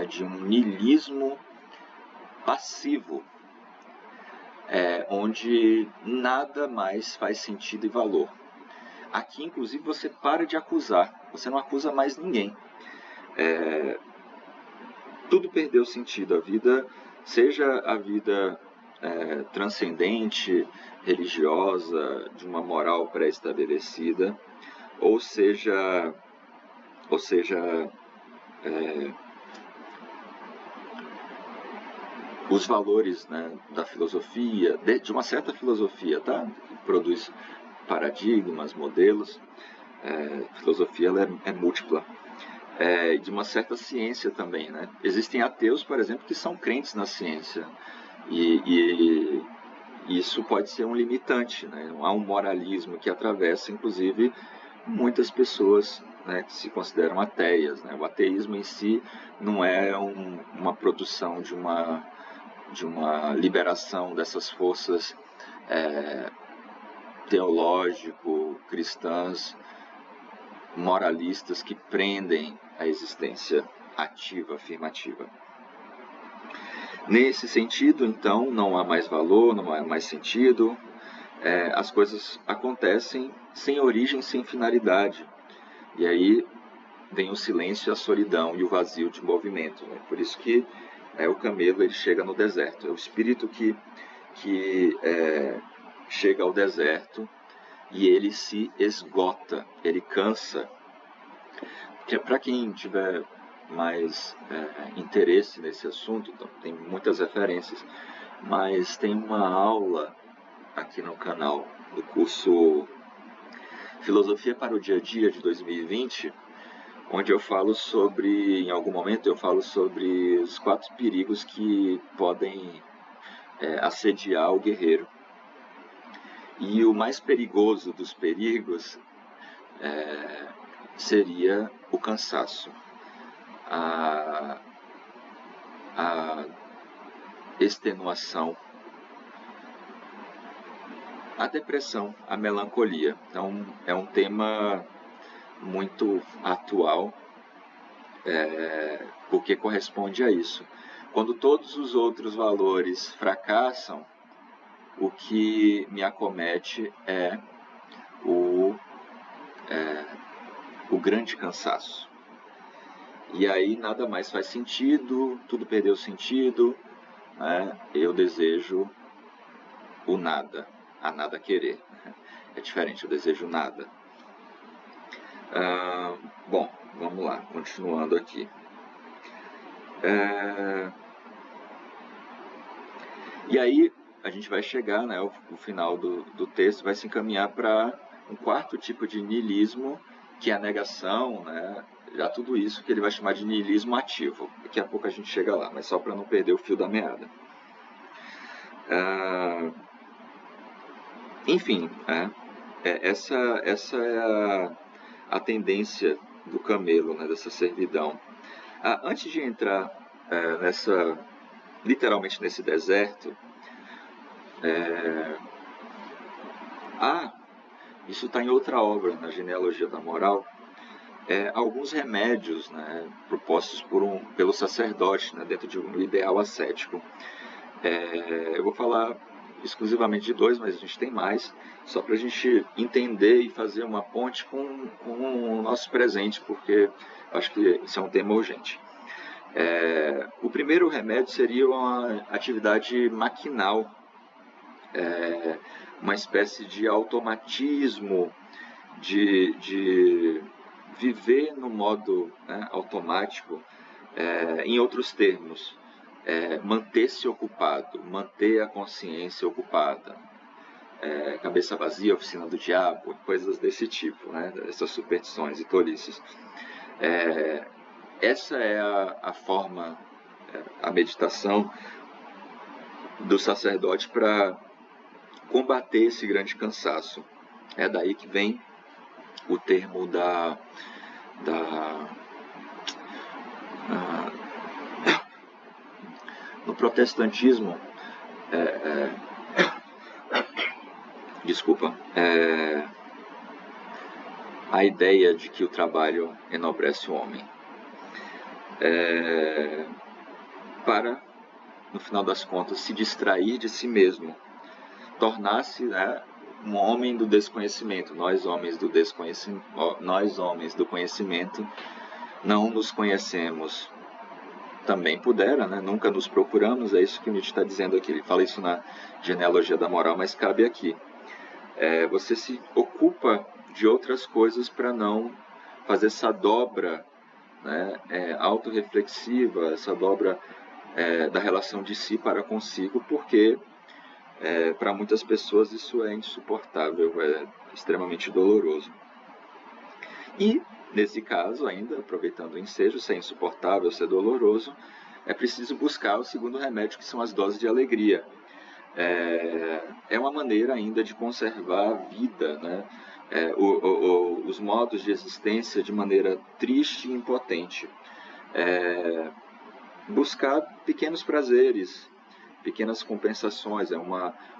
de um niilismo passivo, onde nada mais faz sentido e valor. Aqui, inclusive, você para de acusar, você não acusa mais ninguém. Tudo perdeu sentido, a vida, seja a vida transcendente, religiosa, de uma moral pré-estabelecida, ou seja os valores, né, da filosofia, de uma certa filosofia, tá? Que produz paradigmas, modelos. A filosofia ela é múltipla. De uma certa ciência também, né? Existem ateus, por exemplo, que são crentes na ciência. E isso pode ser um limitante, né? Há um moralismo que atravessa, inclusive, muitas pessoas, né, que se consideram ateias, né? O ateísmo em si não é uma produção de uma liberação dessas forças teológico-cristãs, moralistas que prendem a existência ativa, afirmativa. Nesse sentido, então, não há mais valor, não há mais sentido, as coisas acontecem sem origem, sem finalidade. E aí vem o silêncio, a solidão e o vazio de movimento. Né? Por isso que o camelo ele chega no deserto. É o espírito que chega ao deserto e ele se esgota, ele cansa. Para quem tiver mais interesse nesse assunto, então, tem muitas referências, mas tem uma aula aqui no canal do curso Filosofia para o Dia a Dia de 2020, onde eu falo sobre, em algum momento eu falo sobre os 4 perigos que podem assediar o guerreiro. E o mais perigoso dos perigos seria o cansaço, a extenuação, a depressão, a melancolia. Então, é um tema muito atual, porque corresponde a isso. Quando todos os outros valores fracassam, o que me acomete é o grande cansaço. E aí nada mais faz sentido, tudo perdeu sentido, né? Eu desejo o nada, a nada querer. É diferente, eu desejo nada. Bom, vamos lá, continuando aqui. E aí a gente vai chegar, né, o final do texto vai se encaminhar para um 4º tipo de niilismo, que é a negação, né, já tudo isso que ele vai chamar de niilismo ativo. Daqui a pouco a gente chega lá, mas só para não perder o fio da meada. Enfim, essa é a tendência do camelo, né, dessa servidão. Antes de entrar literalmente nesse deserto, isso está em outra obra, na Genealogia da Moral, alguns remédios, né, propostos pelo sacerdote, né, dentro de um ideal ascético. Eu vou falar exclusivamente de 2, mas a gente tem mais, só para a gente entender e fazer uma ponte com o nosso presente, porque acho que isso é um tema urgente. O primeiro remédio seria uma atividade maquinal, uma espécie de automatismo, de viver no modo, né, automático, em outros termos, manter-se ocupado, manter a consciência ocupada, cabeça vazia, oficina do diabo, coisas desse tipo, né, essas superstições e tolices. Essa é a forma, a meditação do sacerdote para combater esse grande cansaço. É daí que vem o termo no protestantismo, a ideia de que o trabalho enobrece o homem, para, no final das contas, se distrair de si mesmo, tornar-se, né, um homem do desconhecimento. Nós homens do conhecimento não nos conhecemos. Também pudera, né? Nunca nos procuramos, é isso que Nietzsche está dizendo aqui. Ele fala isso na Genealogia da Moral, mas cabe aqui. Você se ocupa de outras coisas para não fazer essa dobra, né, autorreflexiva, essa dobra da relação de si para consigo, porque para muitas pessoas isso é insuportável, é extremamente doloroso. E, nesse caso ainda, aproveitando o ensejo, se é insuportável, se é doloroso, é preciso buscar o segundo remédio, que são as doses de alegria. É uma maneira ainda de conservar a vida, né? os modos de existência de maneira triste e impotente. Buscar pequenos prazeres, pequenas compensações,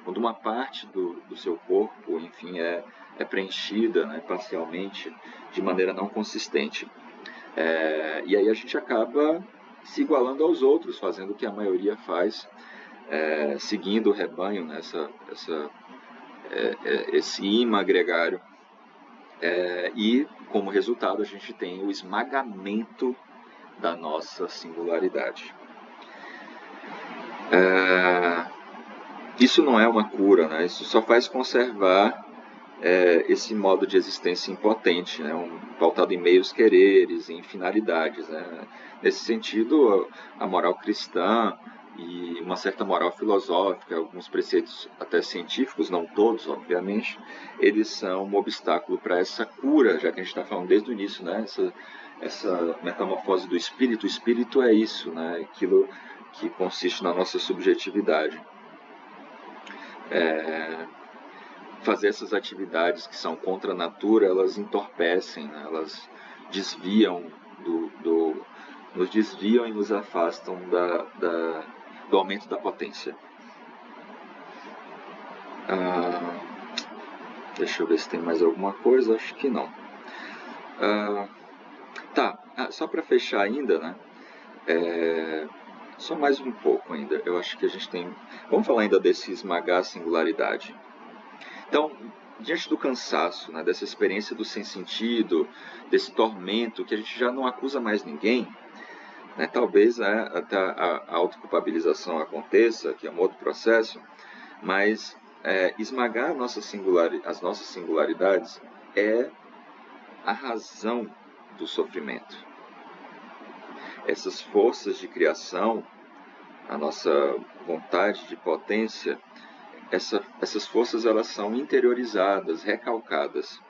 quando uma parte do seu corpo, enfim, é preenchida, né, parcialmente, de maneira não consistente. E aí a gente acaba se igualando aos outros, fazendo o que a maioria faz, seguindo o rebanho, né, esse imã gregário. E, como resultado, a gente tem o esmagamento da nossa singularidade. Isso não é uma cura, né? Isso só faz conservar esse modo de existência impotente, né? Pautado em meios quereres, em finalidades, né? Nesse sentido, a moral cristã e uma certa moral filosófica, alguns preceitos até científicos, não todos, obviamente, eles são um obstáculo para essa cura, já que a gente está falando desde o início, né? Essa metamorfose do espírito. O espírito é isso, né? Aquilo que consiste na nossa subjetividade. Fazer essas atividades que são contra a natura, elas entorpecem, né? Elas desviam nos desviam e nos afastam do aumento da potência. Deixa eu ver se tem mais alguma coisa, acho que não. Só para fechar ainda, né? Só mais um pouco ainda, eu acho que a gente tem... Vamos falar ainda desse esmagar a singularidade. Então, diante do cansaço, né, dessa experiência do sem sentido, desse tormento, que a gente já não acusa mais ninguém, né, talvez até a autoculpabilização aconteça, que é um outro processo, mas esmagar as nossas singularidades é a razão do sofrimento. Essas forças de criação, a nossa vontade de potência, essas forças elas são interiorizadas, recalcadas.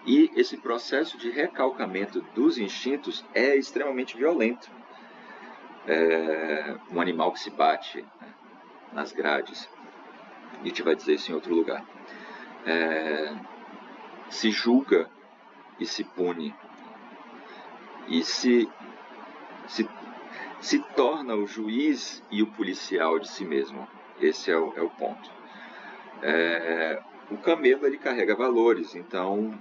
E esse processo de recalcamento dos instintos é extremamente violento. Um animal que se bate, né, nas grades, Nietzsche vai dizer isso em outro lugar, se julga e se pune, e se torna o juiz e o policial de si mesmo. Esse é o ponto. O camelo ele carrega valores, então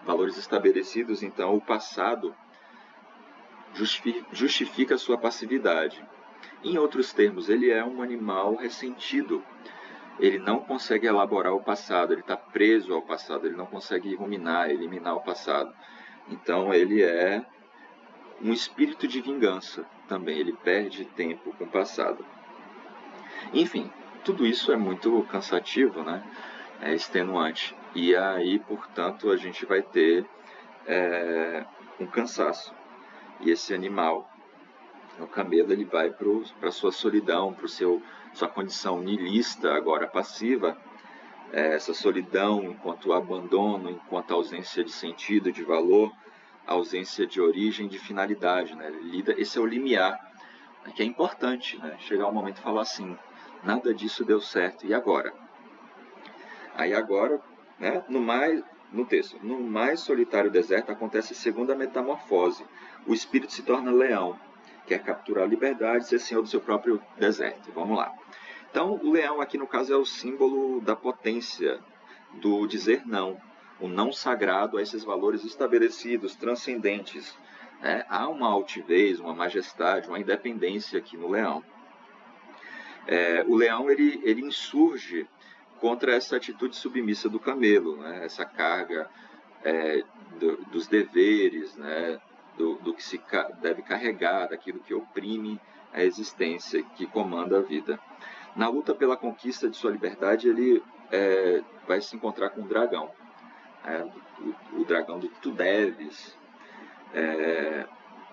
valores estabelecidos, então o passado justifica a sua passividade. Em outros termos, ele é um animal ressentido. Ele não consegue elaborar o passado, ele está preso ao passado, ele não consegue eliminar o passado. Então ele é um espírito de vingança também, ele perde tempo com o passado. Enfim, tudo isso é muito cansativo, né? É extenuante. E aí, portanto, a gente vai ter um cansaço. E esse animal, o camelo, ele vai para a sua solidão, para sua condição nihilista, agora passiva, essa solidão enquanto abandono, enquanto ausência de sentido, de valor, ausência de origem, de finalidade, né? Esse é o limiar, né? Que é importante, né? Chegar um momento e falar assim, nada disso deu certo, e agora? Aí agora, né, no texto, no mais solitário deserto acontece a segunda metamorfose. O espírito se torna leão, quer capturar a liberdade e ser senhor do seu próprio deserto. Vamos lá. Então, o leão aqui no caso é o símbolo da potência, do dizer não, o não sagrado a esses valores estabelecidos, transcendentes. Né? Há uma altivez, uma majestade, uma independência aqui no leão. O leão ele insurge contra essa atitude submissa do camelo, né? Essa carga dos deveres, né? do que se deve carregar, daquilo que oprime a existência, que comanda a vida. Na luta pela conquista de sua liberdade, ele vai se encontrar com um dragão, o dragão do tu deves,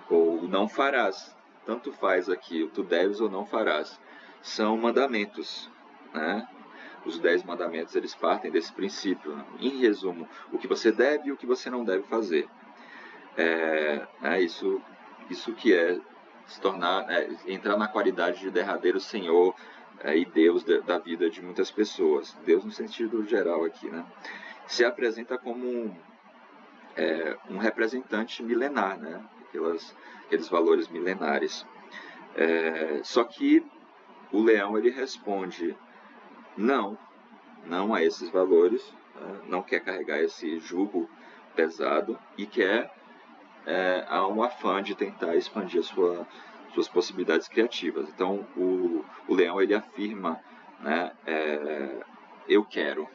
ou não farás, tanto faz aqui, o tu deves ou não farás, são mandamentos, né? Os 10 mandamentos eles partem desse princípio, né? Em resumo, o que você deve e o que você não deve fazer. Isso que é se tornar, entrar na qualidade de derradeiro Senhor e Deus da vida de muitas pessoas. Deus no sentido geral aqui, né? se apresenta como um representante milenar, né? Aqueles valores milenares. Só que o leão ele responde não a esses valores, não quer carregar esse jugo pesado e quer há um afã de tentar expandir suas possibilidades criativas. Então o leão ele afirma, né, eu quero,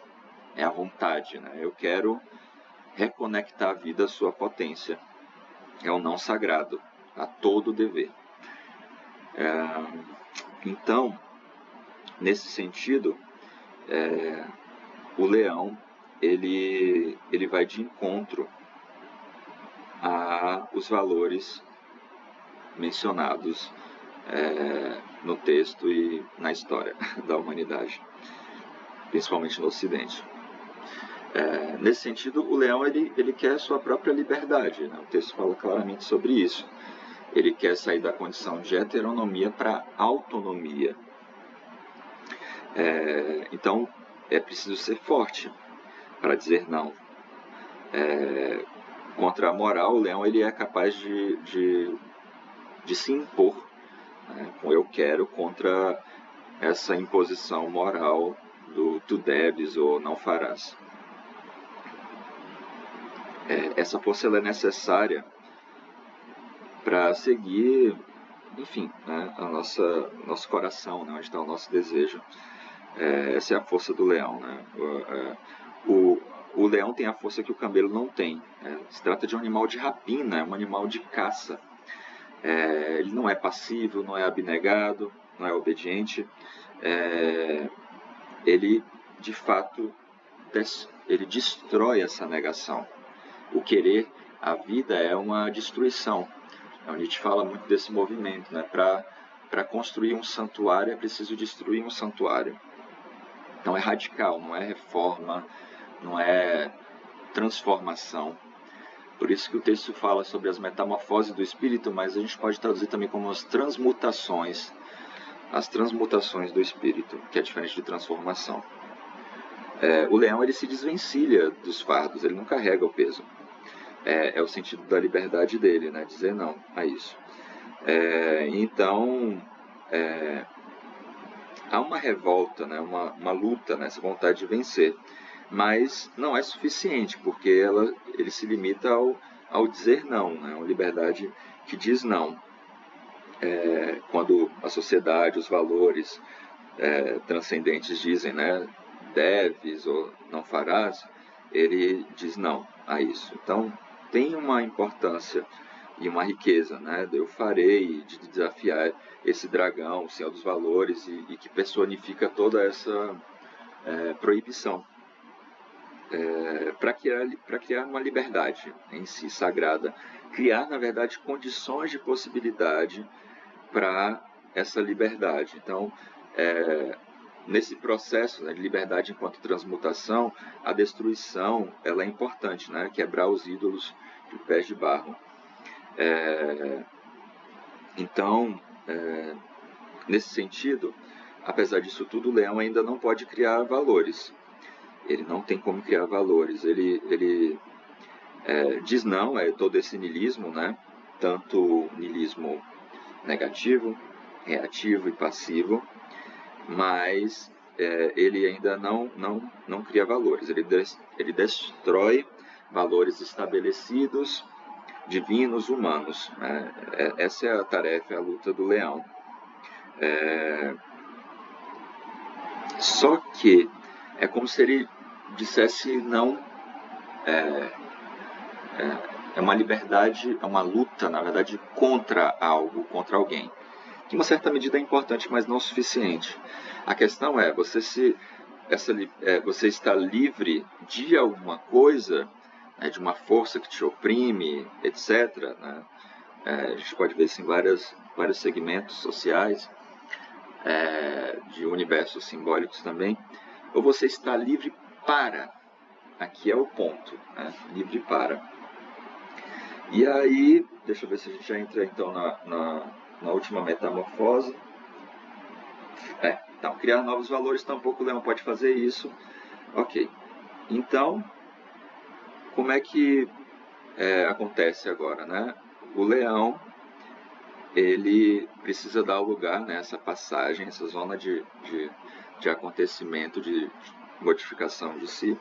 é a vontade, né? Eu quero reconectar a vida à sua potência, é o não sagrado, a todo dever. Então, nesse sentido, o leão ele vai de encontro aos valores mencionados no texto e na história da humanidade, principalmente no Ocidente. Nesse sentido, o leão ele quer sua própria liberdade, né? O texto fala claramente sobre isso. Ele quer sair da condição de heteronomia para autonomia. Então, é preciso ser forte para dizer não. Contra a moral, o leão ele é capaz de se impor, né, com eu quero, contra essa imposição moral do tu deves ou não farás. Essa força ela é necessária para seguir, enfim, né, nosso coração, né, onde está o nosso desejo. Essa é a força do leão, né? O leão tem a força que o camelo não tem. Se trata de um animal de rapina, é um animal de caça. Ele não é passivo, não é abnegado, não é obediente. Ele, de fato, ele destrói essa negação. O querer a vida é uma destruição. O Nietzsche fala muito desse movimento, né? Para construir um santuário é preciso destruir um santuário. Não é radical, não é reforma, não é transformação. Por isso que o texto fala sobre as metamorfoses do espírito, mas a gente pode traduzir também como as transmutações do espírito, que é diferente de transformação. O leão ele se desvencilha dos fardos, ele não carrega o peso. É o sentido da liberdade dele, né? Dizer não a isso. Então, há uma revolta, né? uma luta nessa vontade de vencer, mas não é suficiente, porque ele se limita ao dizer não, né? Uma liberdade que diz não. Quando a sociedade, os valores transcendentes dizem, né, deves ou não farás, ele diz não a isso. Então, tem uma importância e uma riqueza, né, eu farei, de desafiar esse dragão, o Senhor dos Valores, e que personifica toda essa proibição, para criar uma liberdade em si sagrada, criar, na verdade, condições de possibilidade para essa liberdade. Então, nesse processo, né, de liberdade enquanto transmutação, a destruição ela é importante, né? Quebrar os ídolos de pés de barro. Então, nesse sentido, apesar disso tudo, o leão ainda não pode criar valores. Ele não tem como criar valores. Ele diz não a todo esse niilismo, né? Tanto niilismo negativo, reativo e passivo, mas ele ainda não cria valores. Ele destrói valores estabelecidos, divinos, humanos. Essa é a tarefa, a luta do leão. Só que é como se ele dissesse não. É uma liberdade, é uma luta, na verdade, contra algo, contra alguém. Que, em uma certa medida, é importante, mas não o suficiente. A questão é, você está livre de alguma coisa, né, de uma força que te oprime, etc. Né? A gente pode ver isso em vários segmentos sociais, de universos simbólicos também. Ou você está livre para, aqui é o ponto, né? Livre para. E aí, deixa eu ver se a gente já entra então na última metamorfose. Então, criar novos valores, tampouco o leão pode fazer isso. Ok. Então, Como é que acontece agora, né? O leão, ele precisa dar lugar nessa passagem, essa zona de acontecimento, de modificação de si,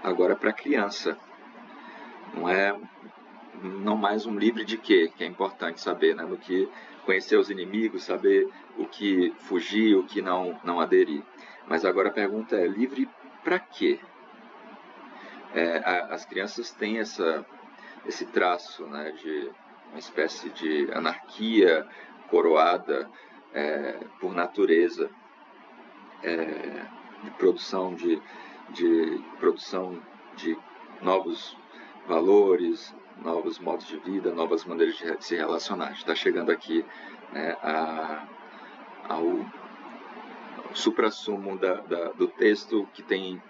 agora para a criança. Não mais um livre de quê, que é importante saber, né? Do que conhecer os inimigos, saber o que fugir, o que não aderir. Mas agora a pergunta é, livre para quê? As crianças têm esse traço, né, de uma espécie de anarquia coroada por natureza, de produção de novos valores, novos modos de vida, novas maneiras de se relacionar. Está chegando aqui, né, ao suprassumo do texto, que tem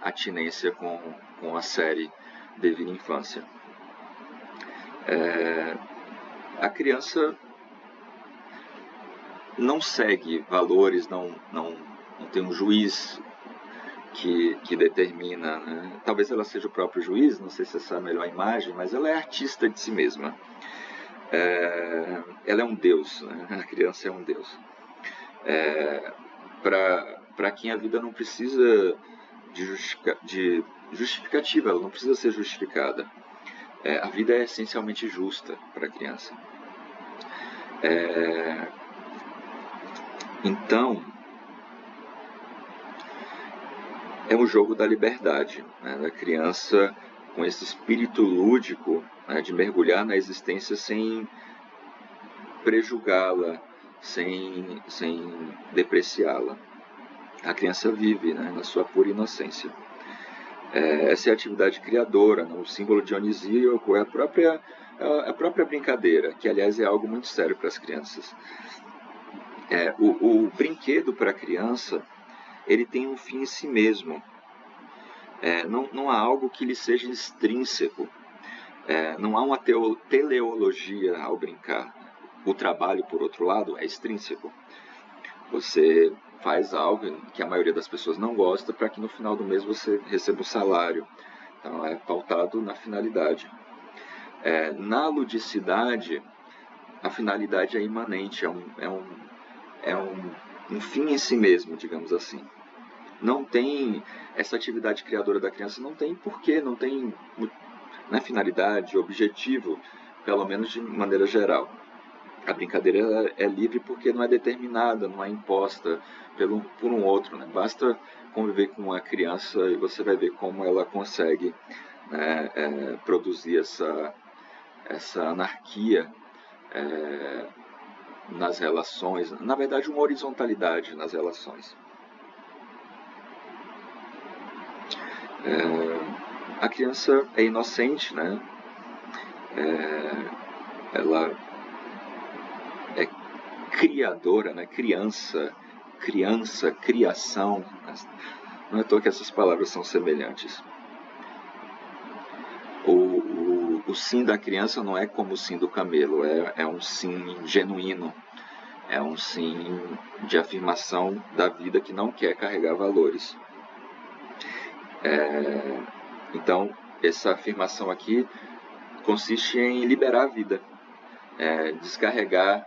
atinência com a série Devida Infância. A criança não segue valores, não tem um juiz que determina, né? Talvez ela seja o próprio juiz, não sei se essa é a melhor imagem, mas ela é artista de si mesma. Ela é um deus, né? A criança é um deus. Para quem a vida não precisa de justificativa, ela não precisa ser justificada. A vida é essencialmente justa para a criança. Então, é um jogo da liberdade, né, da criança com esse espírito lúdico, né, de mergulhar na existência sem prejugá-la, sem depreciá-la. A criança vive, né, na sua pura inocência. Essa é a atividade criadora, né, o símbolo dionisíaco é a própria brincadeira, que aliás é algo muito sério para as crianças. O brinquedo para a criança, ele tem um fim em si mesmo. Não há algo que lhe seja extrínseco. Não há uma teleologia ao brincar. O trabalho, por outro lado, é extrínseco. Você faz algo que a maioria das pessoas não gosta para que no final do mês você receba um salário. Então é pautado na finalidade. Na ludicidade, a finalidade é imanente, é um fim em si mesmo, digamos assim. Não tem essa atividade criadora da criança, não tem porquê, não tem, né, finalidade, objetivo, pelo menos de maneira geral. A brincadeira é livre porque não é determinada, não é imposta por um outro, né? Basta conviver com uma criança e você vai ver como ela consegue, né, produzir essa anarquia nas relações, na verdade uma horizontalidade nas relações. A criança é inocente, né? Ela é criadora, né? Criança, criação. Não é à toa que essas palavras são semelhantes. O sim da criança não é como o sim do camelo, é um sim genuíno, é um sim de afirmação da vida que não quer carregar valores. Então, essa afirmação aqui consiste em liberar a vida, descarregar,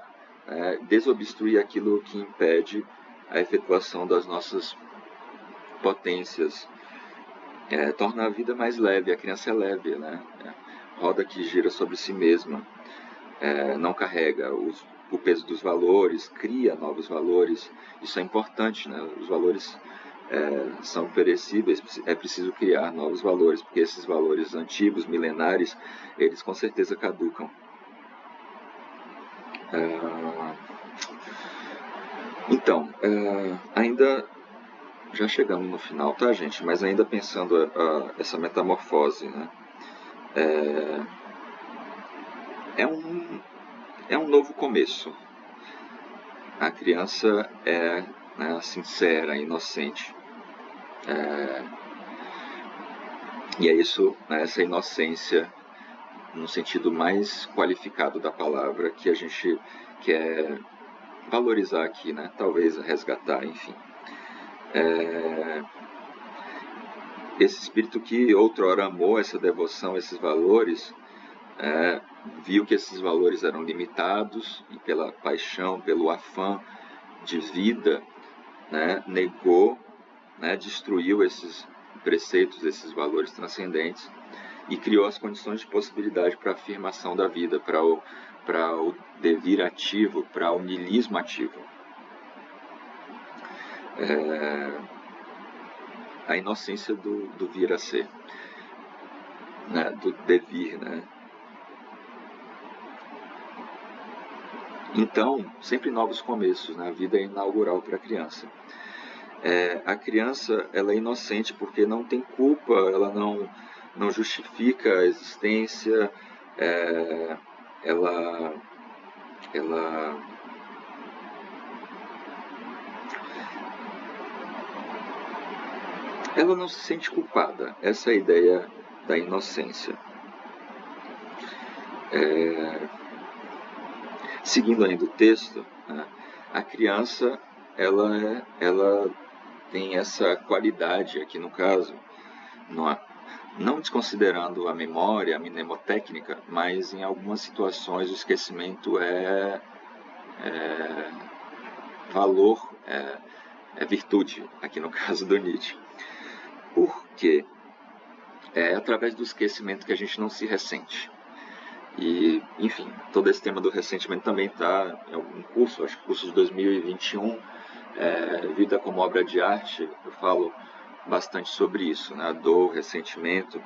desobstruir aquilo que impede a efetuação das nossas potências, torna a vida mais leve. A criança é leve, né? Roda que gira sobre si mesma, não carrega o peso dos valores, cria novos valores. Isso é importante, né? Os valores são perecíveis, é preciso criar novos valores, porque esses valores antigos, milenares, eles com certeza caducam. Então, ainda já chegamos no final, tá, gente? Mas ainda pensando essa metamorfose, né? É um novo começo. A criança é, né, sincera, inocente. E é isso, né, essa inocência, no sentido mais qualificado da palavra, que a gente quer valorizar aqui, né? Talvez resgatar, enfim. Esse espírito que outrora amou essa devoção, esses valores, viu que esses valores eram limitados e pela paixão, pelo afã de vida, negou, destruiu esses preceitos, esses valores transcendentes e criou as condições de possibilidade para a afirmação da vida, para o devir ativo, para o niilismo ativo. A inocência do vir a ser, do devir. Então, sempre novos começos, a vida é inaugural para a criança. A criança ela é inocente porque não tem culpa, ela não justifica a existência, ela não se sente culpada. Essa é a ideia da inocência. Seguindo além do texto, a criança ela tem essa qualidade aqui no caso, não desconsiderando a memória, a mnemotécnica, mas em algumas situações o esquecimento é valor, é virtude, aqui no caso do Nietzsche. Porque é através do esquecimento que a gente não se ressente. E, enfim, todo esse tema do ressentimento também está em algum curso, acho que curso de 2021, Vida como Obra de Arte, eu falo bastante sobre isso, a dor, o ressentimento.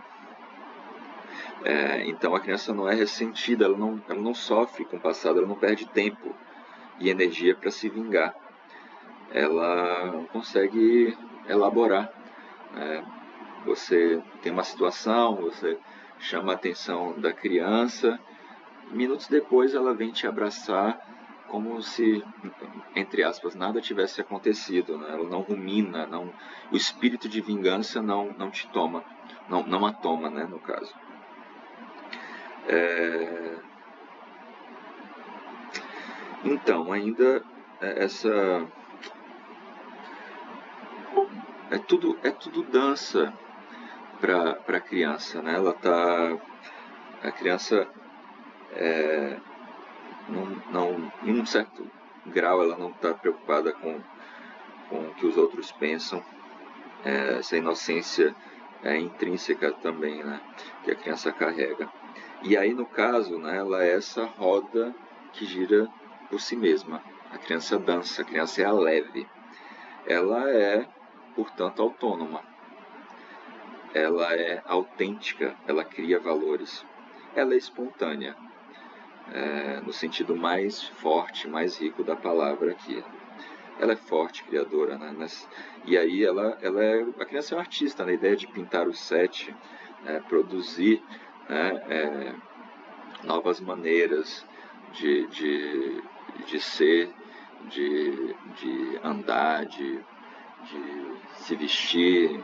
Então a criança não é ressentida, ela não sofre com o passado, ela não perde tempo e energia para se vingar. Ela consegue elaborar. Você tem uma situação, você chama a atenção da criança, minutos depois ela vem te abraçar como se, entre aspas, nada tivesse acontecido. Ela não rumina, o espírito de vingança não te toma, não a toma, no caso. Então, ainda essa... É tudo dança para a criança, a criança em um certo grau ela não está preocupada com o que os outros pensam. Essa inocência é intrínseca também, que a criança carrega. E aí no caso, ela é essa roda que gira por si mesma. A criança dança, a criança é leve. Ela é, portanto, autônoma. Ela é autêntica, ela cria valores. Ela é espontânea, no sentido mais forte, mais rico da palavra aqui. Ela é forte, criadora, e aí a criança é um artista, na ideia de pintar o set, produzir novas maneiras de ser, de andar, de se vestir,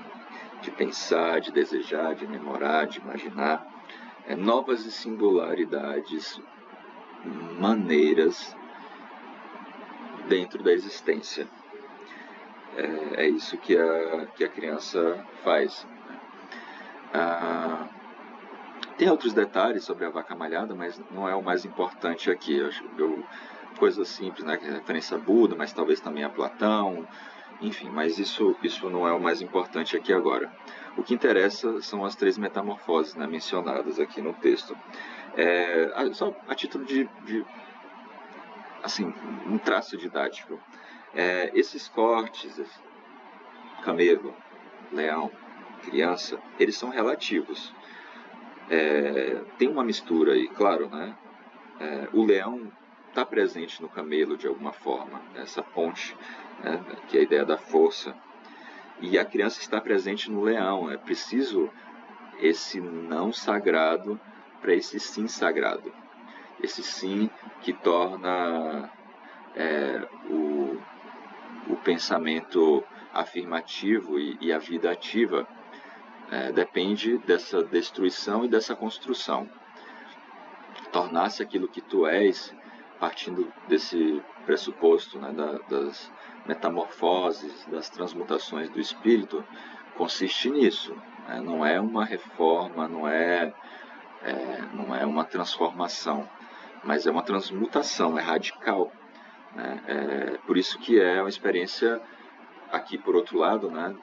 de pensar, de desejar, de memorar, de imaginar, novas e singularidades, maneiras dentro da existência. É isso que a criança faz. Tem outros detalhes sobre a vaca malhada, mas não é o mais importante aqui. Coisas simples, que é referência a Buda, mas talvez também a Platão, enfim, mas isso não é o mais importante aqui agora. O que interessa são as 3 metamorfoses, mencionadas aqui no texto. Só a título de assim, um traço didático. Esses cortes, camelo, leão, criança, eles são relativos. Tem uma mistura aí, claro, o leão está presente no camelo de alguma forma, essa ponte, que é a ideia da força. E a criança está presente no leão. É preciso esse não sagrado para esse sim sagrado. Esse sim que torna o pensamento afirmativo e a vida ativa. Depende dessa destruição e dessa construção. Tornar-se aquilo que tu és partindo desse pressuposto, né, das metamorfoses, das transmutações do espírito, consiste nisso. Né? Não é uma reforma, não é uma transformação, mas é uma transmutação, é radical. Né? Por isso que é uma experiência, aqui por outro lado, né,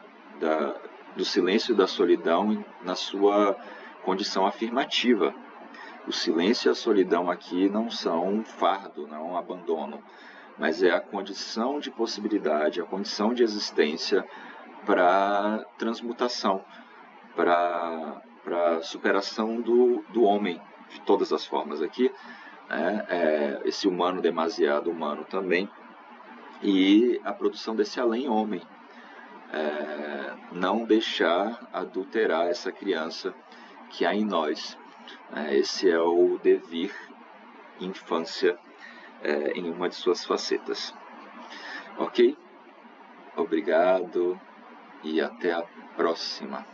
do silêncio e da solidão na sua condição afirmativa. O silêncio e a solidão aqui não são um fardo, não é um abandono, mas é a condição de possibilidade, a condição de existência para transmutação, para superação do homem, de todas as formas aqui, né? Esse humano demasiado humano também, e a produção desse além-homem, não deixar adulterar essa criança que há em nós. Esse é o devir infância em uma de suas facetas. Ok? Obrigado e até a próxima.